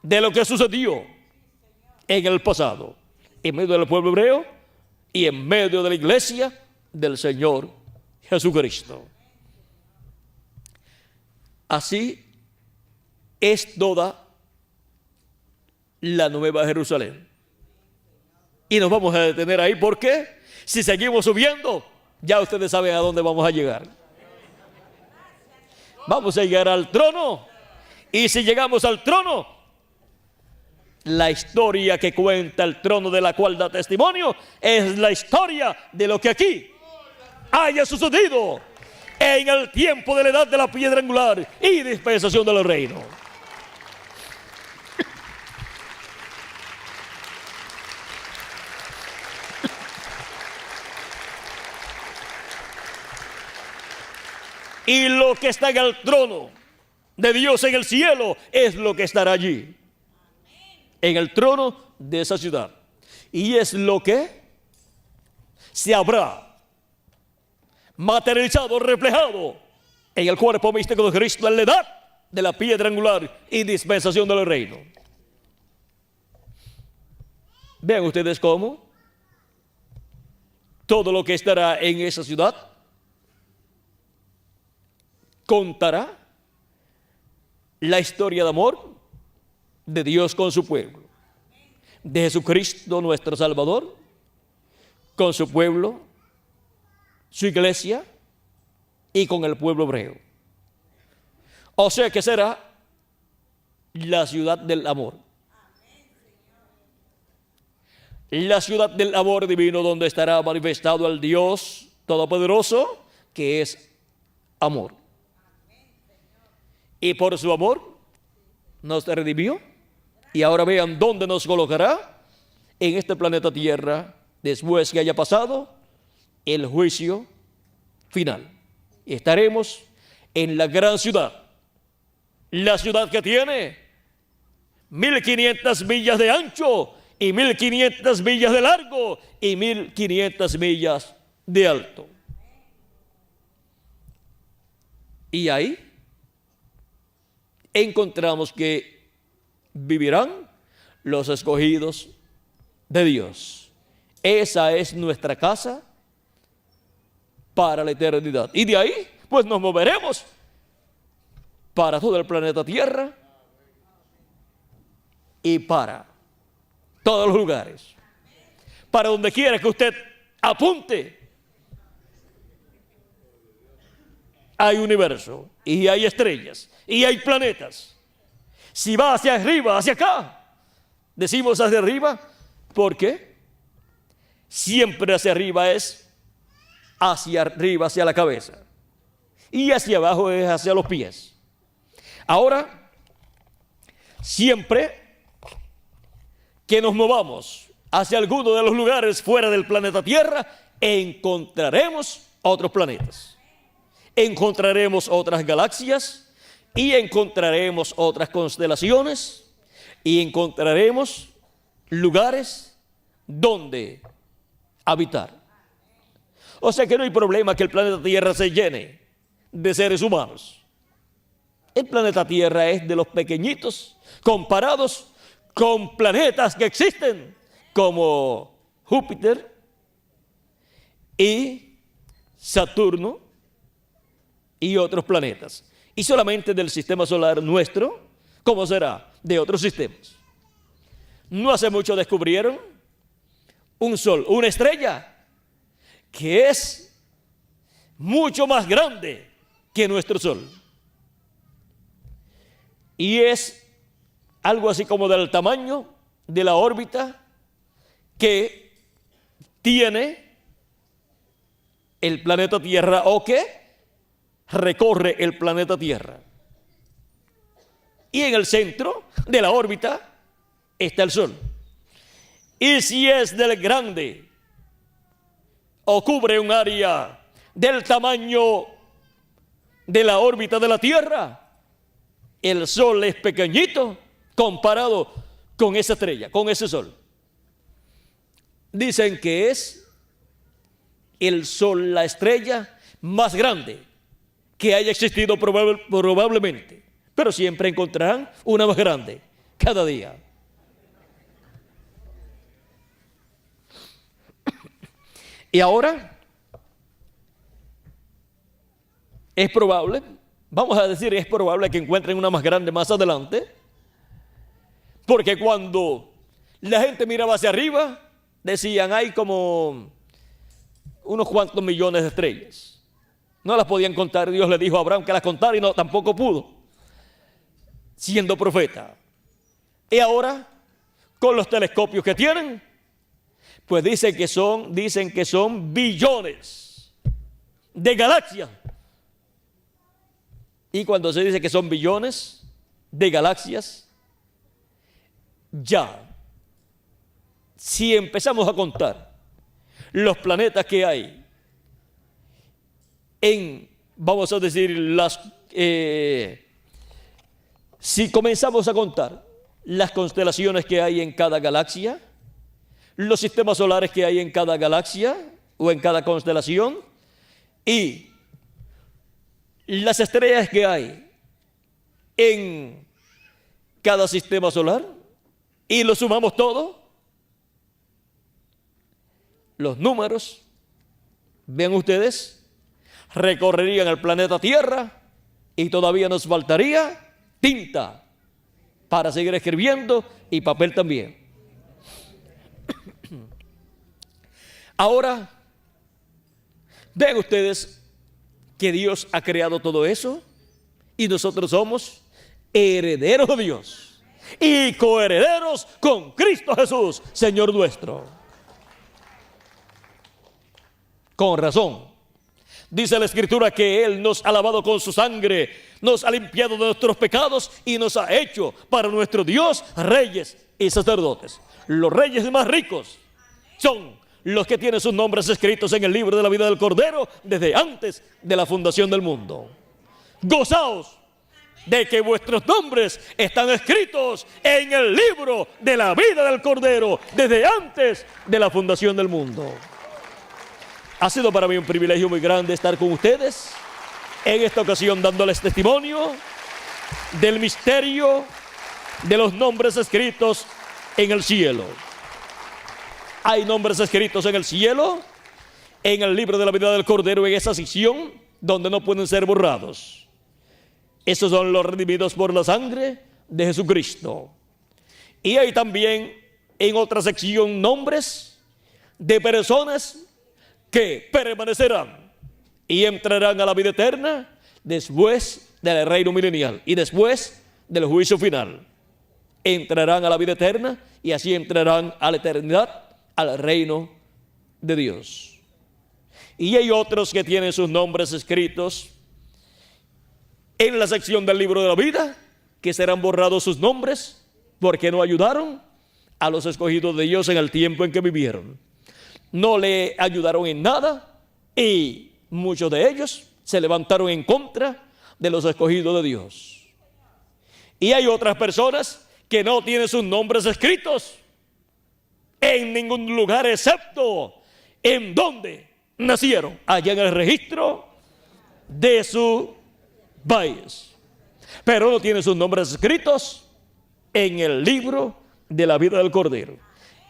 de lo que sucedió en el pasado, en medio del pueblo hebreo y en medio de la iglesia del Señor Jesucristo. Así es toda la nueva Jerusalén. Y nos vamos a detener ahí porque si seguimos subiendo, ya ustedes saben a dónde vamos a llegar. Vamos a llegar al trono. Y si llegamos al trono, la historia que cuenta el trono de la cual da testimonio es la historia de lo que aquí haya sucedido en el tiempo de la edad de la piedra angular y dispensación del reino. Y lo que está en el trono de Dios en el cielo es lo que estará allí, en el trono de esa ciudad. Y es lo que se habrá materializado, reflejado en el cuerpo místico de Cristo en la edad de la piedra angular y dispensación del reino. Vean ustedes cómo todo lo que estará en esa ciudad contará la historia de amor de Dios con su pueblo, de Jesucristo nuestro Salvador con su pueblo, su iglesia y con el pueblo hebreo. O sea que será la ciudad del amor, la ciudad del amor divino, donde estará manifestado el Dios Todopoderoso, que es amor. Y por su amor nos redimió. Y ahora vean dónde nos colocará en este planeta Tierra después que haya pasado el juicio final. Estaremos en la gran ciudad, la ciudad que tiene 1500 millas de ancho y 1500 millas de largo y 1500 millas de alto. Y ahí encontramos que vivirán los escogidos de Dios. Esa es nuestra casa para la eternidad. Y de ahí, pues nos moveremos para todo el planeta Tierra y para todos los lugares. Para donde quiera que usted apunte, hay universo y hay estrellas y hay planetas. Si va hacia arriba, hacia acá, decimos hacia arriba, porque siempre hacia arriba es hacia arriba, hacia la cabeza, y hacia abajo es hacia los pies. Ahora, siempre que nos movamos hacia alguno de los lugares fuera del planeta Tierra, encontraremos otros planetas, encontraremos otras galaxias y encontraremos otras constelaciones y encontraremos lugares donde habitar. O sea que no hay problema que el planeta Tierra se llene de seres humanos. El planeta Tierra es de los pequeñitos comparados con planetas que existen como Júpiter y Saturno y otros planetas. Y solamente del sistema solar nuestro, ¿cómo será? De otros sistemas. No hace mucho descubrieron un sol, una estrella, que es mucho más grande que nuestro sol. Y es algo así como del tamaño de la órbita que tiene el planeta Tierra o que recorre el planeta Tierra. Y en el centro de la órbita está el Sol. Y si es del grande o cubre un área del tamaño de la órbita de la Tierra, el Sol es pequeñito comparado con esa estrella, con ese Sol. Dicen que es el Sol, la estrella más grande que haya existido probablemente, pero siempre encontrarán una más grande cada día. Y ahora es probable, vamos a decir, es probable que encuentren una más grande más adelante, porque cuando la gente miraba hacia arriba, decían, hay como unos cuantos millones de estrellas. No las podían contar. Dios le dijo a Abraham que las contara y no, tampoco pudo, siendo profeta. Y ahora, con los telescopios que tienen, pues dicen que son billones de galaxias. Y cuando se dice que son billones de galaxias, ya, si empezamos a contar los planetas que hay vamos a decir, si comenzamos a contar las constelaciones que hay en cada galaxia, los sistemas solares que hay en cada galaxia o en cada constelación y las estrellas que hay en cada sistema solar y lo sumamos todo, los números, vean ustedes, recorrerían el planeta Tierra y todavía nos faltaría tinta para seguir escribiendo y papel también. Ahora, vean ustedes que Dios ha creado todo eso y nosotros somos herederos de Dios y coherederos con Cristo Jesús, Señor nuestro. Con razón. Dice la Escritura que Él nos ha lavado con su sangre, nos ha limpiado de nuestros pecados y nos ha hecho para nuestro Dios reyes y sacerdotes. Los reyes más ricos son los que tienen sus nombres escritos en el libro de la vida del Cordero desde antes de la fundación del mundo. Gozaos de que vuestros nombres están escritos en el libro de la vida del Cordero desde antes de la fundación del mundo. Ha sido para mí un privilegio muy grande estar con ustedes en esta ocasión dándoles testimonio del misterio de los nombres escritos en el cielo. Hay nombres escritos en el cielo, en el libro de la vida del Cordero, en esa sección donde no pueden ser borrados. Esos son los redimidos por la sangre de Jesucristo. Y hay también en otra sección nombres de personas que permanecerán y entrarán a la vida eterna después del reino milenial y después del juicio final. Entrarán a la vida eterna y así entrarán a la eternidad, al reino de Dios. Y hay otros que tienen sus nombres escritos en la sección del libro de la vida, que serán borrados sus nombres porque no ayudaron a los escogidos de Dios en el tiempo en que vivieron. No le ayudaron en nada y muchos de ellos se levantaron en contra de los escogidos de Dios. Y hay otras personas que no tienen sus nombres escritos en ningún lugar excepto en donde nacieron, allá en el registro de su país. Pero no tienen sus nombres escritos en el libro de la vida del Cordero.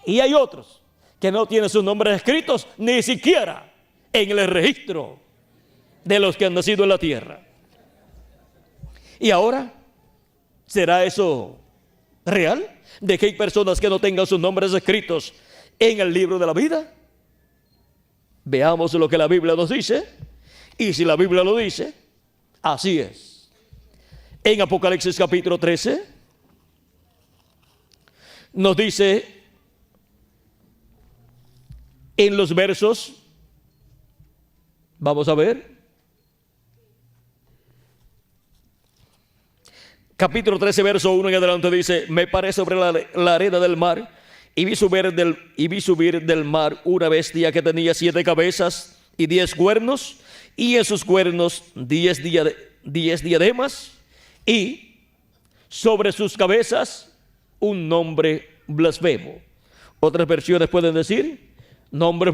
Y hay otros que no tienen sus nombres escritos ni siquiera en el registro de los que han nacido en la tierra. Y ahora, ¿será eso real? ¿De que hay personas que no tengan sus nombres escritos en el libro de la vida? Veamos lo que la Biblia nos dice. Y si la Biblia lo dice, así es. En Apocalipsis capítulo 13 nos dice en los versos, vamos a ver, capítulo 13, verso 1 en adelante dice: me paré sobre la arena del mar y vi subir del mar una bestia que tenía 7 cabezas y 10 cuernos, y en sus cuernos 10 diademas, y sobre sus cabezas un nombre blasfemo. Otras versiones pueden decir nombres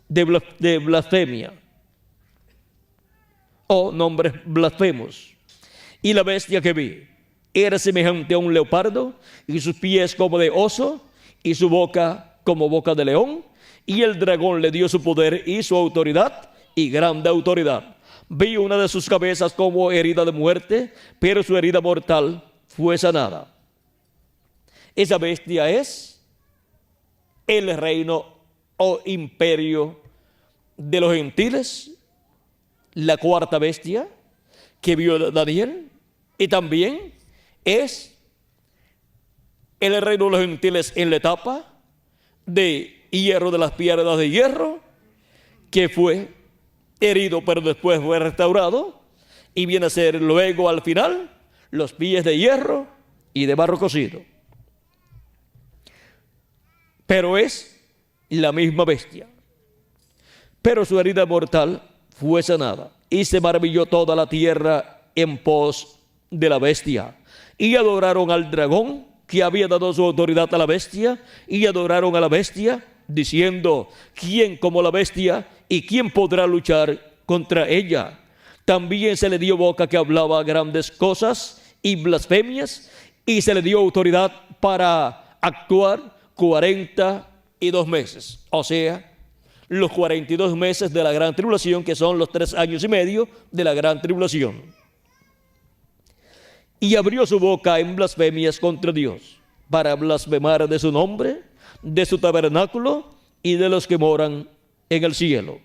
de blasfemia o nombres blasfemos. Y la bestia que vi era semejante a un leopardo, y sus pies como de oso, y su boca como boca de león, y el dragón le dio su poder y su autoridad, y grande autoridad. Vi una de sus cabezas como herida de muerte, pero su herida mortal fue sanada. Esa bestia es el reino o imperio de los gentiles, la cuarta bestia que vio Daniel, y también es el reino de los gentiles en la etapa de hierro, de las piedras de hierro, que fue herido pero después fue restaurado, y viene a ser luego al final los pies de hierro y de barro cocido. Pero es la misma bestia. Pero su herida mortal fue sanada, y se maravilló toda la tierra en pos de la bestia, y adoraron al dragón que había dado su autoridad a la bestia, y adoraron a la bestia diciendo: ¿quién como la bestia, y quién podrá luchar contra ella? También se le dio boca que hablaba grandes cosas y blasfemias, y se le dio autoridad para actuar 42 meses, o sea, los 42 meses de la gran tribulación, que son los 3 años y medio de la gran tribulación. Y abrió su boca en blasfemias contra Dios, para blasfemar de su nombre, de su tabernáculo y de los que moran en el cielo.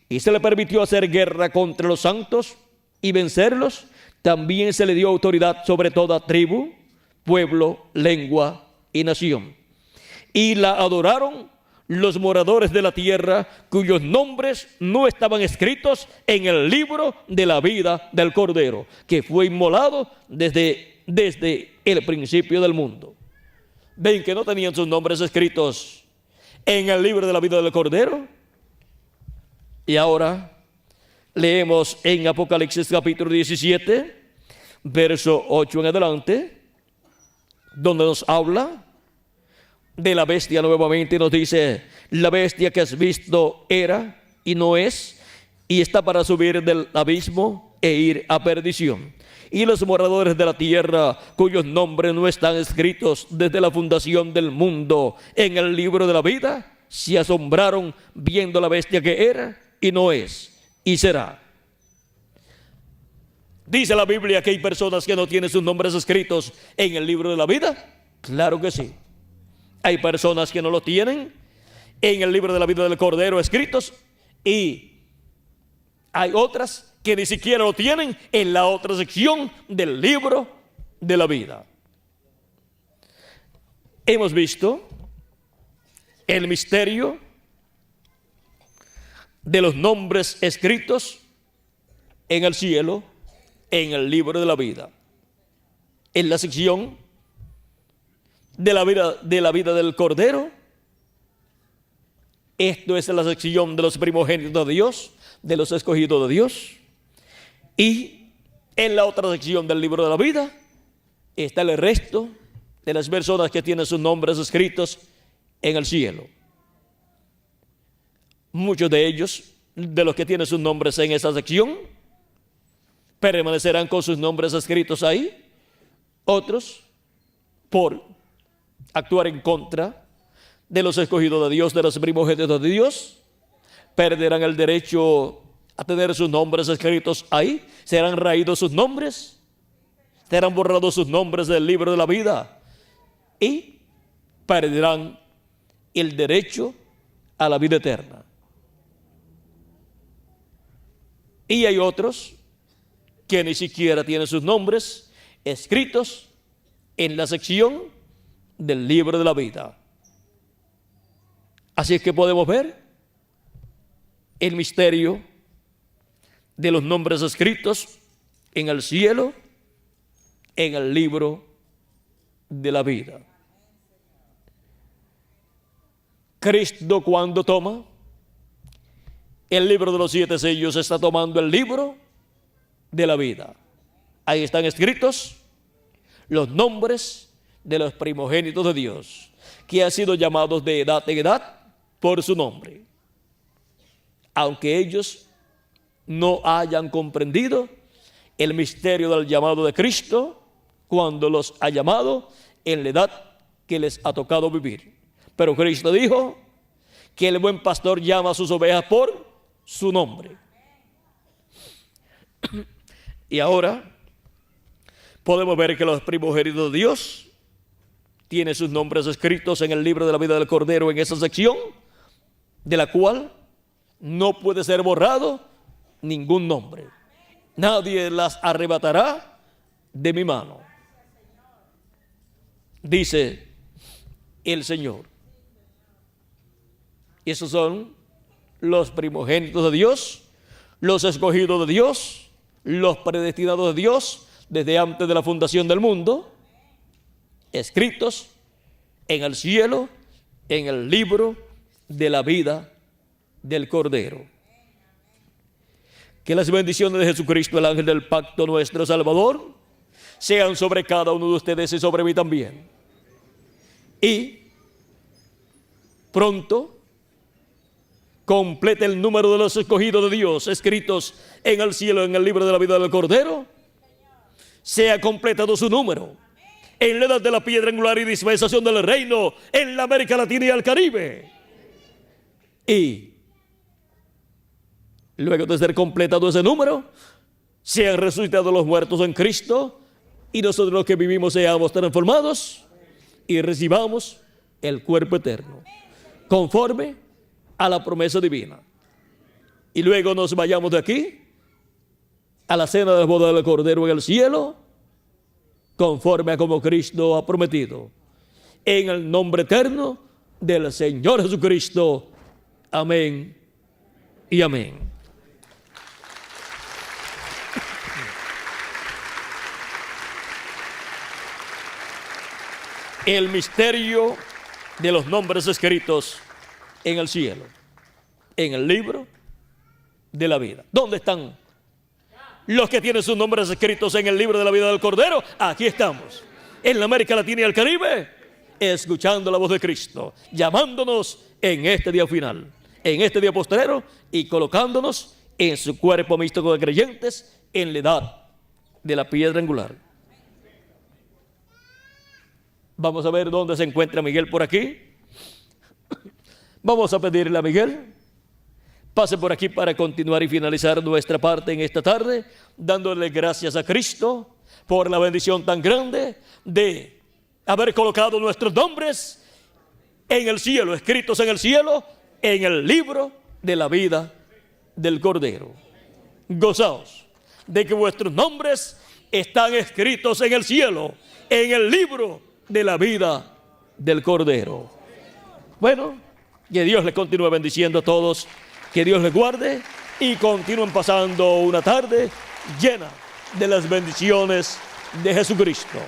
Y se le permitió hacer guerra contra los santos y vencerlos. También se le dio autoridad sobre toda tribu, pueblo, lengua y nación. Y la adoraron los moradores de la tierra, cuyos nombres no estaban escritos en el libro de la vida del Cordero, que fue inmolado desde el principio del mundo. ¿Ven que no tenían sus nombres escritos en el libro de la vida del Cordero? Y ahora leemos en Apocalipsis capítulo 17, verso 8 en adelante, donde nos habla de la bestia nuevamente, y nos dice: la bestia que has visto era y no es, y está para subir del abismo e ir a perdición. Y los moradores de la tierra, cuyos nombres no están escritos desde la fundación del mundo en el libro de la vida, se asombraron viendo la bestia que era y no es y será. ¿Dice la Biblia que hay personas que no tienen sus nombres escritos en el libro de la vida? Claro que sí. Hay personas que no lo tienen en el libro de la vida del Cordero escritos, y hay otras que ni siquiera lo tienen en la otra sección del libro de la vida. Hemos visto el misterio de los nombres escritos en el cielo, en el libro de la vida. En la sección de la vida del Cordero. Esto es la sección de los primogénitos de Dios, de los escogidos de Dios. Y en la otra sección del libro de la vida está el resto de las personas que tienen sus nombres escritos en el cielo. Muchos de ellos, de los que tienen sus nombres en esa sección, permanecerán con sus nombres escritos ahí. Otros, por actuar en contra de los escogidos de Dios, de los primogénitos de Dios, perderán el derecho a tener sus nombres escritos ahí. Serán raídos sus nombres, serán borrados sus nombres del libro de la vida y perderán el derecho a la vida eterna. Y hay otros que ni siquiera tienen sus nombres escritos en la sección del libro de la vida. Así es que podemos ver el misterio de los nombres escritos en el cielo, en el libro de la vida. Cristo, cuando toma el libro de los 7 sellos, está tomando el libro de la vida. Ahí están escritos los nombres de los primogénitos de Dios, que han sido llamados de edad en edad por su nombre, aunque ellos no hayan comprendido el misterio del llamado de Cristo cuando los ha llamado en la edad que les ha tocado vivir. Pero Cristo dijo que el buen pastor llama a sus ovejas por su nombre. Y ahora podemos ver que los primogénitos de Dios tienen sus nombres escritos en el libro de la vida del Cordero, en esa sección de la cual no puede ser borrado ningún nombre. Nadie las arrebatará de mi mano, dice el Señor. Y esos son los primogénitos de Dios, los escogidos de Dios, los predestinados de Dios desde antes de la fundación del mundo, escritos en el cielo, en el libro de la vida del Cordero. Que las bendiciones de Jesucristo, el ángel del pacto, nuestro Salvador, sean sobre cada uno de ustedes y sobre mí también. Y pronto complete el número de los escogidos de Dios escritos en el cielo, en el libro de la vida del Cordero. Sea completado su número en la edad de la piedra angular y dispensación del reino en la América Latina y el Caribe. Y luego de ser completado ese número, sean resucitados los muertos en Cristo y nosotros los que vivimos seamos transformados y recibamos el cuerpo eterno conforme a la promesa divina. Y luego nos vayamos de aquí a la cena de la boda del Cordero en el cielo, conforme a como Cristo ha prometido, en el nombre eterno del Señor Jesucristo. Amén y amén. El misterio de los nombres escritos en el cielo, en el libro de la vida. ¿Dónde están los que tienen sus nombres escritos en el libro de la vida del Cordero? Aquí estamos, en la América Latina y el Caribe, escuchando la voz de Cristo, llamándonos en este día final, en este día postrero, y colocándonos en su cuerpo místico de creyentes en la edad de la piedra angular. Vamos a ver dónde se encuentra Miguel por aquí. Vamos a pedirle a Miguel pase por aquí para continuar y finalizar nuestra parte en esta tarde, dándole gracias a Cristo por la bendición tan grande de haber colocado nuestros nombres en el cielo, escritos en el cielo, en el libro de la vida del Cordero. Gozaos de que vuestros nombres están escritos en el cielo, en el libro de la vida del Cordero. Bueno, que Dios les continúe bendiciendo a todos, que Dios les guarde y continúen pasando una tarde llena de las bendiciones de Jesucristo.